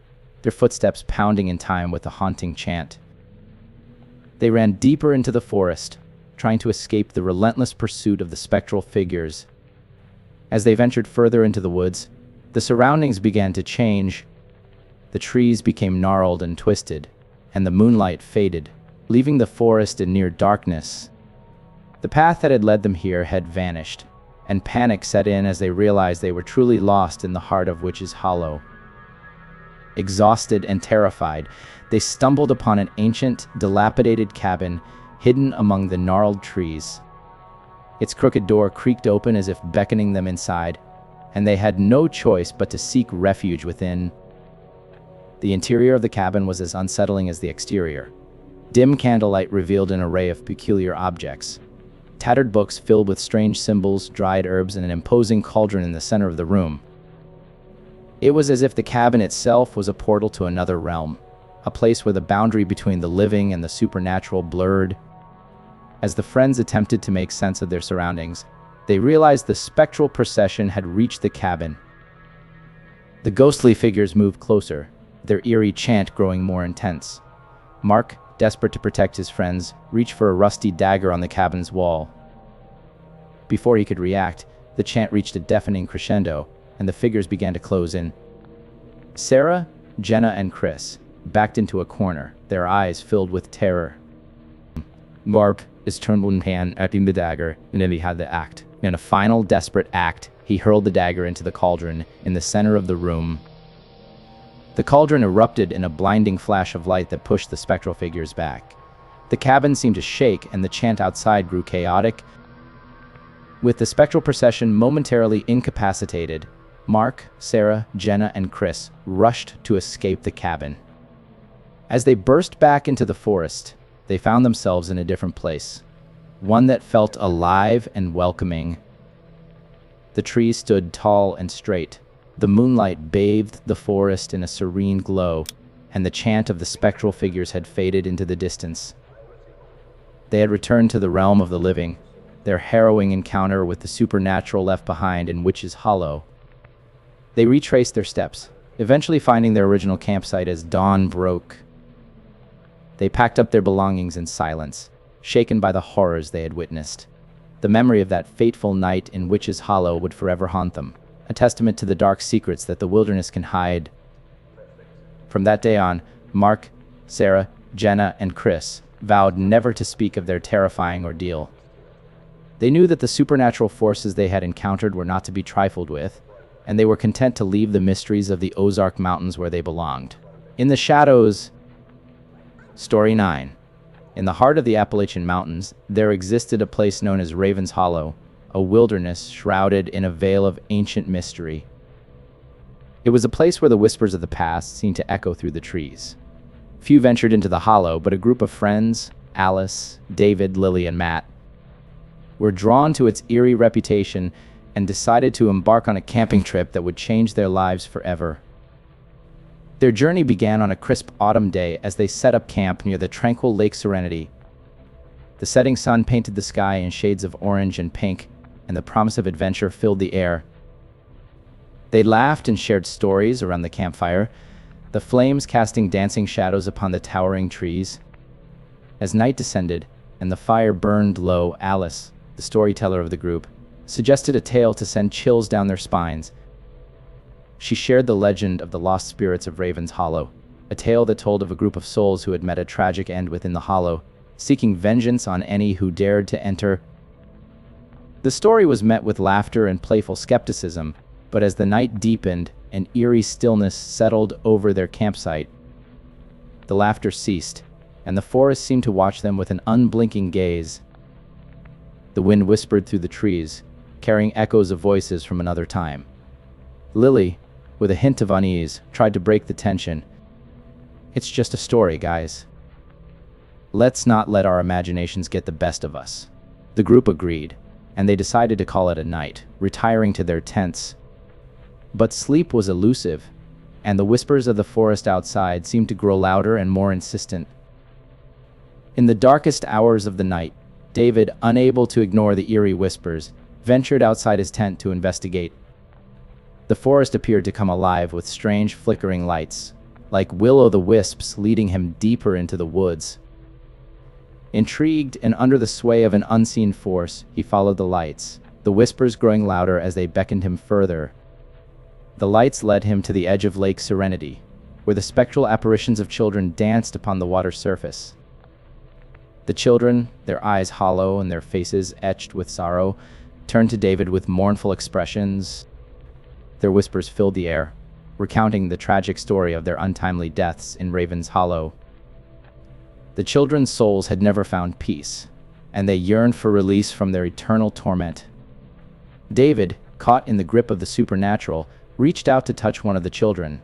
their footsteps pounding in time with the haunting chant. They ran deeper into the forest, trying to escape the relentless pursuit of the spectral figures. As they ventured further into the woods, the surroundings began to change. The trees became gnarled and twisted, and the moonlight faded, leaving the forest in near darkness. The path that had led them here had vanished, and panic set in as they realized they were truly lost in the heart of Witch's Hollow. Exhausted and terrified, they stumbled upon an ancient, dilapidated cabin hidden among the gnarled trees. Its crooked door creaked open as if beckoning them inside, and they had no choice but to seek refuge within. The interior of the cabin was as unsettling as the exterior. Dim candlelight revealed an array of peculiar objects. Tattered books filled with strange symbols, dried herbs, and an imposing cauldron in the center of the room. It was as if the cabin itself was a portal to another realm, a place where the boundary between the living and the supernatural blurred. As the friends attempted to make sense of their surroundings, they realized the spectral procession had reached the cabin. The ghostly figures moved closer, their eerie chant growing more intense. Mark, desperate to protect his friends, reached for a rusty dagger on the cabin's wall. Before he could react, the chant reached a deafening crescendo, and the figures began to close in. Sarah, Jenna, and Chris backed into a corner, their eyes filled with terror. Mark is turned one hand at the dagger, and then he had the act. In a final desperate act, he hurled the dagger into the cauldron in the center of the room. The cauldron erupted in a blinding flash of light that pushed the spectral figures back. The cabin seemed to shake, and the chant outside grew chaotic. With the spectral procession momentarily incapacitated, Mark, Sarah, Jenna, and Chris rushed to escape the cabin. As they burst back into the forest, they found themselves in a different place, one that felt alive and welcoming. The trees stood tall and straight. The moonlight bathed the forest in a serene glow, and the chant of the spectral figures had faded into the distance. They had returned to the realm of the living, their harrowing encounter with the supernatural left behind in Witch's Hollow. They retraced their steps, eventually finding their original campsite as dawn broke. They packed up their belongings in silence, shaken by the horrors they had witnessed. The memory of that fateful night in Witch's Hollow would forever haunt them, a testament to the dark secrets that the wilderness can hide. From that day on, Mark, Sarah, Jenna, and Chris vowed never to speak of their terrifying ordeal. They knew that the supernatural forces they had encountered were not to be trifled with, and they were content to leave the mysteries of the Ozark Mountains where they belonged. In the shadows. Story 9. In the heart of the Appalachian Mountains, there existed a place known as Raven's Hollow, a wilderness shrouded in a veil of ancient mystery. It was a place where the whispers of the past seemed to echo through the trees. Few ventured into the hollow, but a group of friends, Alice, David, Lily, and Matt, were drawn to its eerie reputation and decided to embark on a camping trip that would change their lives forever. Their journey began on a crisp autumn day as they set up camp near the tranquil Lake Serenity. The setting sun painted the sky in shades of orange and pink, and the promise of adventure filled the air. They laughed and shared stories around the campfire, the flames casting dancing shadows upon the towering trees. As night descended and the fire burned low, Alice, the storyteller of the group, suggested a tale to send chills down their spines. She shared the legend of the lost spirits of Raven's Hollow, a tale that told of a group of souls who had met a tragic end within the hollow, seeking vengeance on any who dared to enter. The story was met with laughter and playful skepticism, but as the night deepened, an eerie stillness settled over their campsite. The laughter ceased, and the forest seemed to watch them with an unblinking gaze. The wind whispered through the trees, carrying echoes of voices from another time. Lily, with a hint of unease, tried to break the tension. "It's just a story, guys. Let's not let our imaginations get the best of us." The group agreed, and they decided to call it a night, retiring to their tents. But sleep was elusive, and the whispers of the forest outside seemed to grow louder and more insistent. In the darkest hours of the night, David, unable to ignore the eerie whispers, ventured outside his tent to investigate. The forest appeared to come alive with strange flickering lights, like will-o'-the-wisps leading him deeper into the woods. Intrigued and under the sway of an unseen force, he followed the lights, the whispers growing louder as they beckoned him further. The lights led him to the edge of Lake Serenity, where the spectral apparitions of children danced upon the water's surface. The children, their eyes hollow and their faces etched with sorrow, turned to David with mournful expressions. Their whispers filled the air, recounting the tragic story of their untimely deaths in Raven's Hollow. The children's souls had never found peace, and they yearned for release from their eternal torment. David, caught in the grip of the supernatural, reached out to touch one of the children.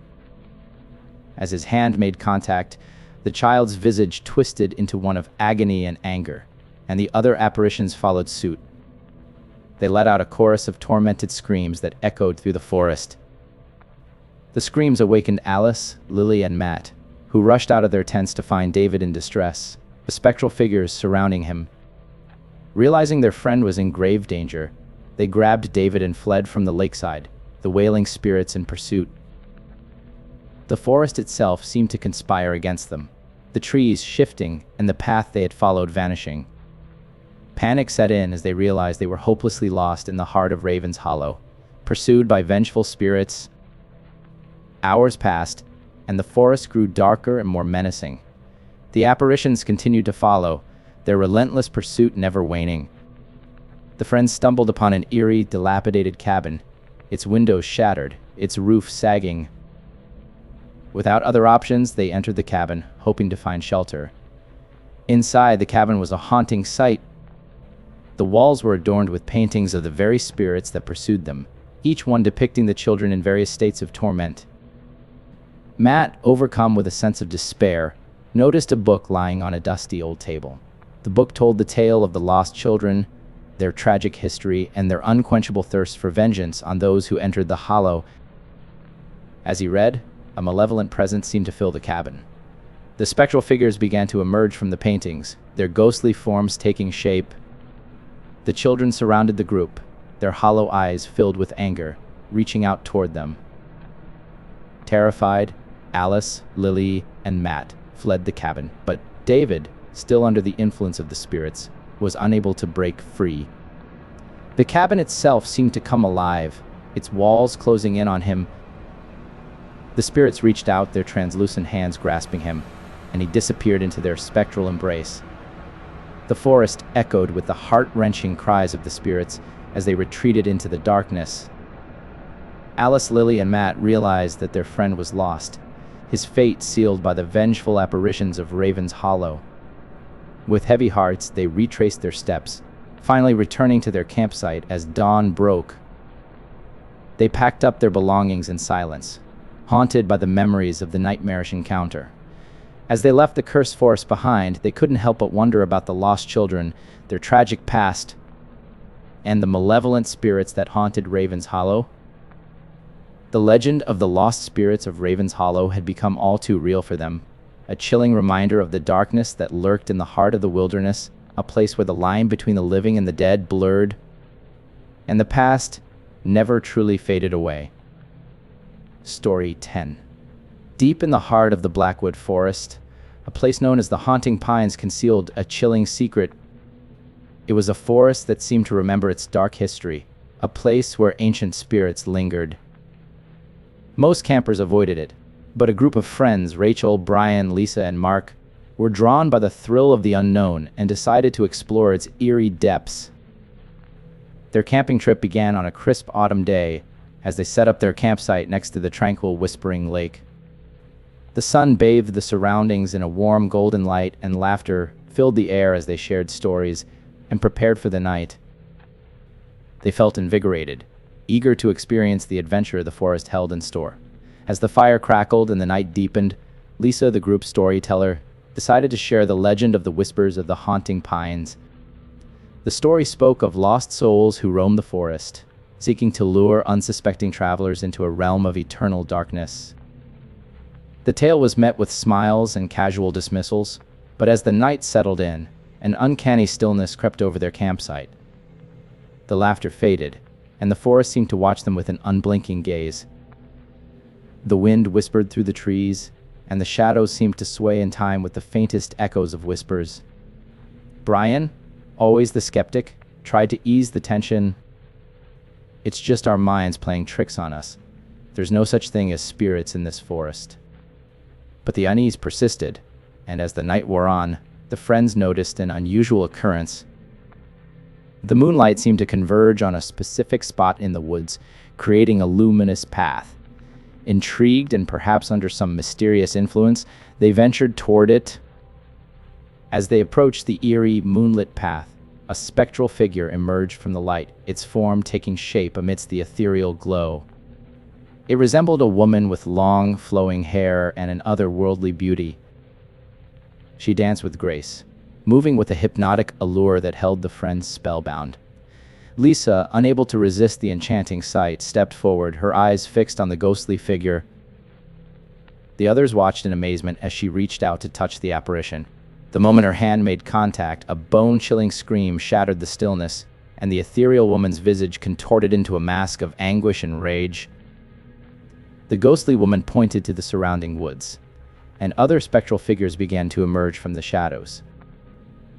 As his hand made contact, the child's visage twisted into one of agony and anger, and the other apparitions followed suit. They let out a chorus of tormented screams that echoed through the forest. The screams awakened Alice, Lily, and Matt, who rushed out of their tents to find David in distress, the spectral figures surrounding him. Realizing their friend was in grave danger, they grabbed David and fled from the lakeside, the wailing spirits in pursuit. The forest itself seemed to conspire against them, the trees shifting and the path they had followed vanishing. Panic set in as they realized they were hopelessly lost in the heart of Raven's Hollow, pursued by vengeful spirits. Hours passed, and the forest grew darker and more menacing. The apparitions continued to follow, their relentless pursuit never waning. The friends stumbled upon an eerie, dilapidated cabin, its windows shattered, its roof sagging. Without other options, they entered the cabin, hoping to find shelter. Inside, the cabin was a haunting sight. The walls were adorned with paintings of the very spirits that pursued them, each one depicting the children in various states of torment. Matt, overcome with a sense of despair, noticed a book lying on a dusty old table. The book told the tale of the lost children, their tragic history, and their unquenchable thirst for vengeance on those who entered the Hollow. As he read, a malevolent presence seemed to fill the cabin. The spectral figures began to emerge from the paintings, their ghostly forms taking shape. The children surrounded the group, their hollow eyes filled with anger, reaching out toward them. Terrified, Alice, Lily, and Matt fled the cabin, but David, still under the influence of the spirits, was unable to break free. The cabin itself seemed to come alive, its walls closing in on him. The spirits reached out, their translucent hands grasping him, and he disappeared into their spectral embrace. The forest echoed with the heart-wrenching cries of the spirits as they retreated into the darkness. Alice, Lily, and Matt realized that their friend was lost, his fate sealed by the vengeful apparitions of Raven's Hollow. With heavy hearts, they retraced their steps, finally returning to their campsite as dawn broke. They packed up their belongings in silence, haunted by the memories of the nightmarish encounter. As they left the cursed forest behind, they couldn't help but wonder about the lost children, their tragic past, and the malevolent spirits that haunted Raven's Hollow. The legend of the lost spirits of Raven's Hollow had become all too real for them, a chilling reminder of the darkness that lurked in the heart of the wilderness, a place where the line between the living and the dead blurred, and the past never truly faded away. Story 10. Deep in the heart of the Blackwood Forest, a place known as the Haunting Pines concealed a chilling secret. It was a forest that seemed to remember its dark history, a place where ancient spirits lingered. Most campers avoided it, but a group of friends, Rachel, Brian, Lisa, and Mark, were drawn by the thrill of the unknown and decided to explore its eerie depths. Their camping trip began on a crisp autumn day as they set up their campsite next to the tranquil Whispering Lake. The sun bathed the surroundings in a warm golden light, and laughter filled the air as they shared stories and prepared for the night. They felt invigorated, eager to experience the adventure the forest held in store. As the fire crackled and the night deepened, Lisa, the group's storyteller, decided to share the legend of the whispers of the Haunting Pines. The story spoke of lost souls who roamed the forest, seeking to lure unsuspecting travelers into a realm of eternal darkness. The tale was met with smiles and casual dismissals, but as the night settled in, an uncanny stillness crept over their campsite. The laughter faded, and the forest seemed to watch them with an unblinking gaze. The wind whispered through the trees, and the shadows seemed to sway in time with the faintest echoes of whispers. Brian, always the skeptic, tried to ease the tension. "It's just our minds playing tricks on us. There's no such thing as spirits in this forest." But the unease persisted, and as the night wore on, the friends noticed an unusual occurrence. The moonlight seemed to converge on a specific spot in the woods, creating a luminous path. Intrigued and perhaps under some mysterious influence, they ventured toward it. As they approached the eerie, moonlit path, a spectral figure emerged from the light, its form taking shape amidst the ethereal glow. It resembled a woman with long, flowing hair and an otherworldly beauty. She danced with grace, moving with a hypnotic allure that held the friends spellbound. Lisa, unable to resist the enchanting sight, stepped forward, her eyes fixed on the ghostly figure. The others watched in amazement as she reached out to touch the apparition. The moment her hand made contact, a bone-chilling scream shattered the stillness, and the ethereal woman's visage contorted into a mask of anguish and rage. The ghostly woman pointed to the surrounding woods, and other spectral figures began to emerge from the shadows.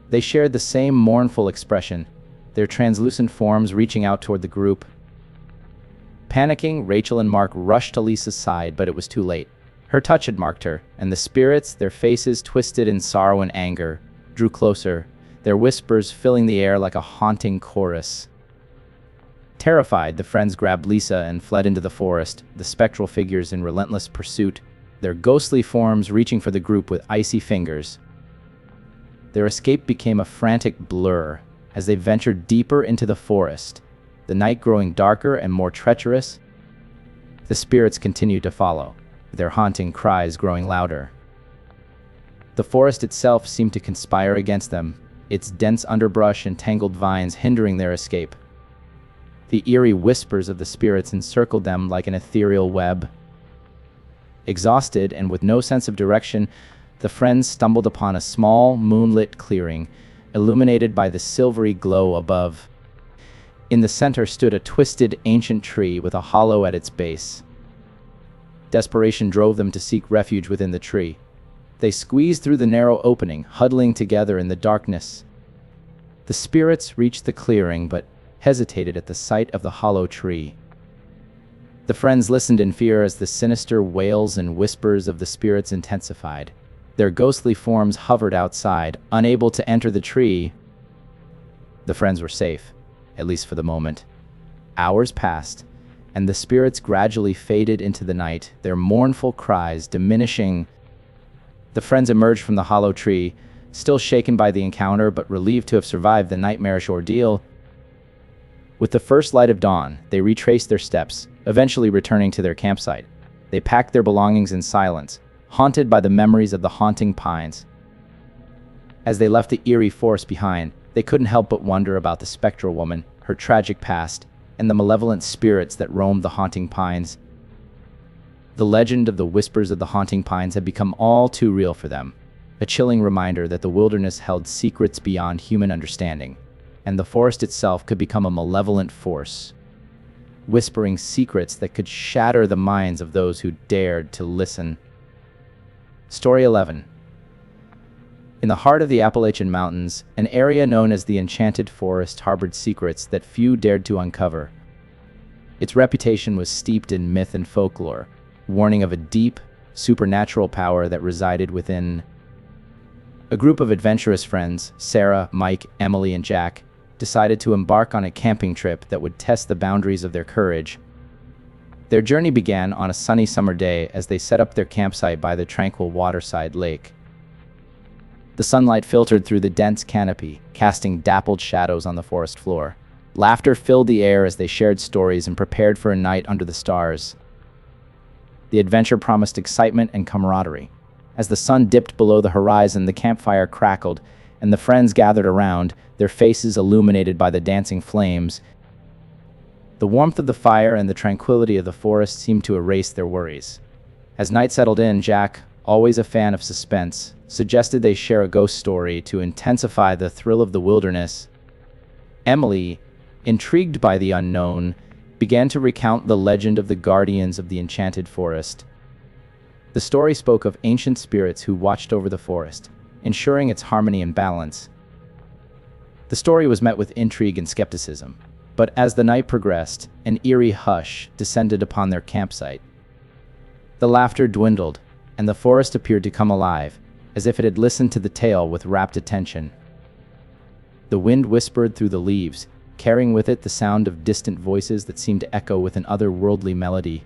They shared the same mournful expression, their translucent forms reaching out toward the group. Panicking, Rachel and Mark rushed to Lisa's side, but it was too late. Her touch had marked her, and the spirits, their faces twisted in sorrow and anger, drew closer, their whispers filling the air like a haunting chorus. Terrified, the friends grabbed Lisa and fled into the forest, the spectral figures in relentless pursuit, their ghostly forms reaching for the group with icy fingers. Their escape became a frantic blur as they ventured deeper into the forest, the night growing darker and more treacherous. The spirits continued to follow, their haunting cries growing louder. The forest itself seemed to conspire against them, its dense underbrush and tangled vines hindering their escape. The eerie whispers of the spirits encircled them like an ethereal web. Exhausted and with no sense of direction, the friends stumbled upon a small, moonlit clearing, illuminated by the silvery glow above. In the center stood a twisted, ancient tree with a hollow at its base. Desperation drove them to seek refuge within the tree. They squeezed through the narrow opening, huddling together in the darkness. The spirits reached the clearing, but hesitated at the sight of the hollow tree. The friends listened in fear as the sinister wails and whispers of the spirits intensified. Their ghostly forms hovered outside, unable to enter the tree. The friends were safe, at least for the moment. Hours passed, and the spirits gradually faded into the night, their mournful cries diminishing. The friends emerged from the hollow tree, still shaken by the encounter but relieved to have survived the nightmarish ordeal. With the first light of dawn, they retraced their steps, eventually returning to their campsite. They packed their belongings in silence, haunted by the memories of the haunting pines. As they left the eerie forest behind, they couldn't help but wonder about the spectral woman, her tragic past, and the malevolent spirits that roamed the haunting pines. The legend of the whispers of the haunting pines had become all too real for them, a chilling reminder that the wilderness held secrets beyond human understanding, and the forest itself could become a malevolent force, whispering secrets that could shatter the minds of those who dared to listen. Story 11. In the heart of the Appalachian Mountains, an area known as the Enchanted Forest harbored secrets that few dared to uncover. Its reputation was steeped in myth and folklore, warning of a deep, supernatural power that resided within. A group of adventurous friends, Sarah, Mike, Emily, and Jack, decided to embark on a camping trip that would test the boundaries of their courage. Their journey began on a sunny summer day as they set up their campsite by the tranquil waterside lake. The sunlight filtered through the dense canopy, casting dappled shadows on the forest floor. Laughter filled the air as they shared stories and prepared for a night under the stars. The adventure promised excitement and camaraderie. As the sun dipped below the horizon, the campfire crackled, and the friends gathered around, their faces illuminated by the dancing flames. The warmth of the fire and the tranquility of the forest seemed to erase their worries. As night settled in, Jack, always a fan of suspense, suggested they share a ghost story to intensify the thrill of the wilderness. Emily, intrigued by the unknown, began to recount the legend of the guardians of the enchanted forest. The story spoke of ancient spirits who watched over the forest, ensuring its harmony and balance. The story was met with intrigue and skepticism, but as the night progressed, an eerie hush descended upon their campsite. The laughter dwindled, and the forest appeared to come alive, as if it had listened to the tale with rapt attention. The wind whispered through the leaves, carrying with it the sound of distant voices that seemed to echo with an otherworldly melody.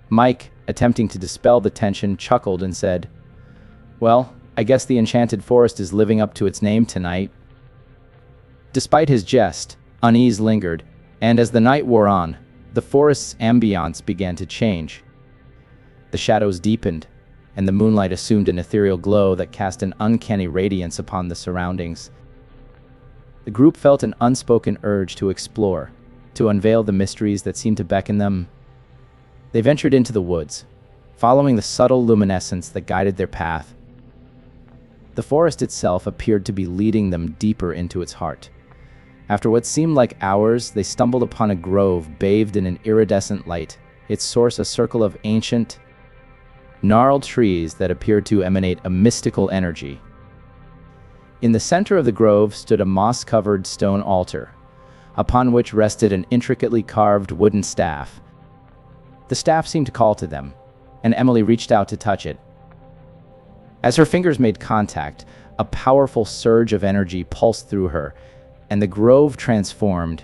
Mike, attempting to dispel the tension, chuckled and said, "Well, I guess the enchanted forest is living up to its name tonight." Despite his jest, unease lingered, and as the night wore on, the forest's ambiance began to change. The shadows deepened, and the moonlight assumed an ethereal glow that cast an uncanny radiance upon the surroundings. The group felt an unspoken urge to explore, to unveil the mysteries that seemed to beckon them. They ventured into the woods, following the subtle luminescence that guided their path. The forest itself appeared to be leading them deeper into its heart. After what seemed like hours, they stumbled upon a grove bathed in an iridescent light, its source a circle of ancient, gnarled trees that appeared to emanate a mystical energy. In the center of the grove stood a moss-covered stone altar, upon which rested an intricately carved wooden staff. The staff seemed to call to them, and Emily reached out to touch it. As her fingers made contact, a powerful surge of energy pulsed through her, and the grove transformed.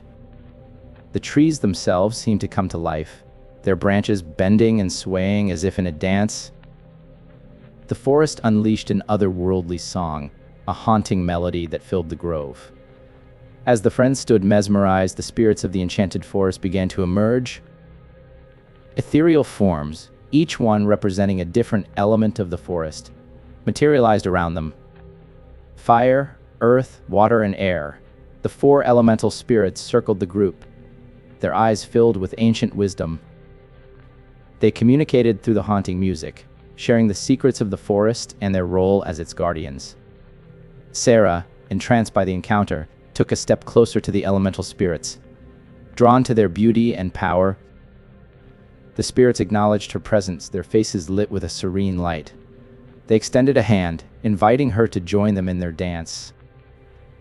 The trees themselves seemed to come to life, their branches bending and swaying as if in a dance. The forest unleashed an otherworldly song, a haunting melody that filled the grove. As the friends stood mesmerized, the spirits of the enchanted forest began to emerge. Ethereal forms, each one representing a different element of the forest, materialized around them. Fire, earth, water, and air. The four elemental spirits circled the group, their eyes filled with ancient wisdom. They communicated through the haunting music, sharing the secrets of the forest and their role as its guardians. Sarah, entranced by the encounter, took a step closer to the elemental spirits. Drawn to their beauty and power, the spirits acknowledged her presence, their faces lit with a serene light. They extended a hand, inviting her to join them in their dance.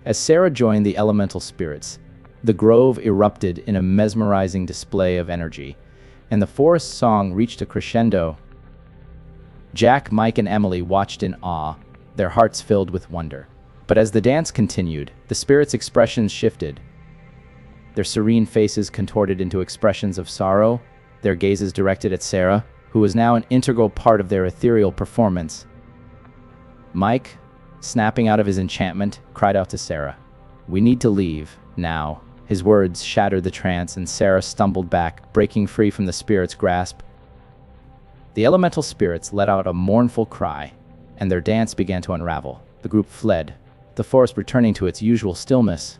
As Sarah joined the elemental spirits, the grove erupted in a mesmerizing display of energy, and the forest song reached a crescendo. Jack, Mike, and Emily watched in awe, their hearts filled with wonder. But as the dance continued, the spirits' expressions shifted. Their serene faces contorted into expressions of sorrow, their gazes directed at Sarah, who was now an integral part of their ethereal performance. Mike, snapping out of his enchantment, cried out to Sarah, "We need to leave, now." His words shattered the trance, and Sarah stumbled back, breaking free from the spirit's grasp. The elemental spirits let out a mournful cry, and their dance began to unravel. The group fled, the forest returning to its usual stillness.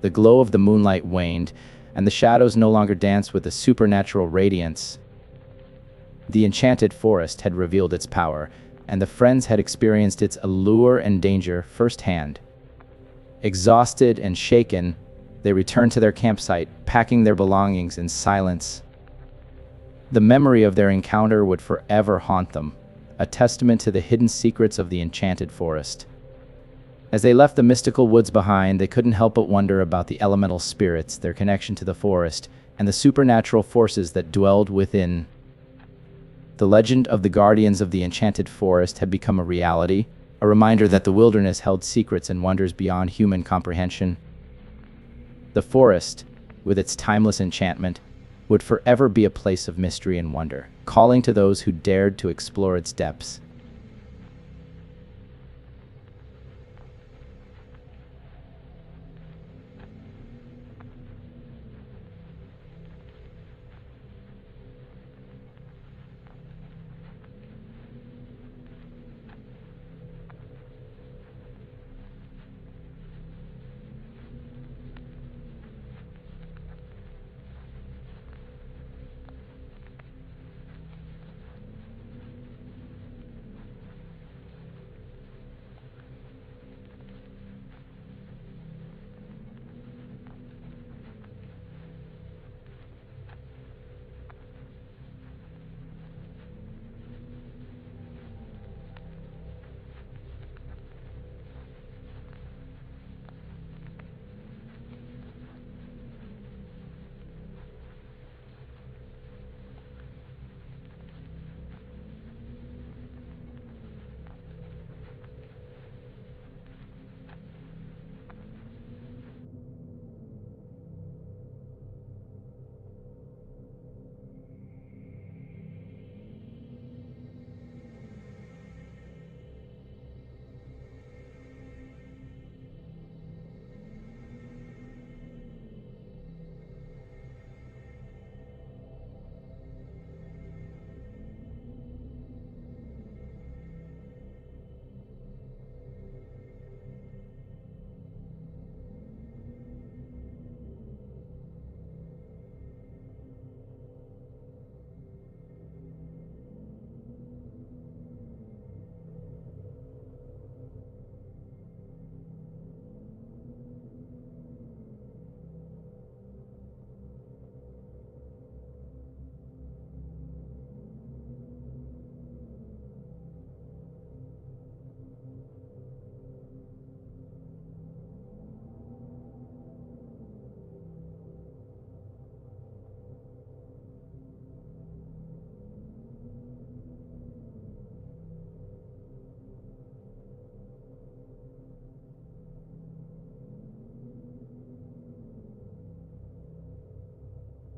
The glow of the moonlight waned, and the shadows no longer danced with a supernatural radiance. The enchanted forest had revealed its power, and the friends had experienced its allure and danger firsthand. Exhausted and shaken, they returned to their campsite, packing their belongings in silence. The memory of their encounter would forever haunt them, a testament to the hidden secrets of the enchanted forest. As they left the mystical woods behind, they couldn't help but wonder about the elemental spirits, their connection to the forest, and the supernatural forces that dwelled within. The legend of the guardians of the enchanted forest had become a reality, a reminder that the wilderness held secrets and wonders beyond human comprehension. The forest, with its timeless enchantment, would forever be a place of mystery and wonder, calling to those who dared to explore its depths.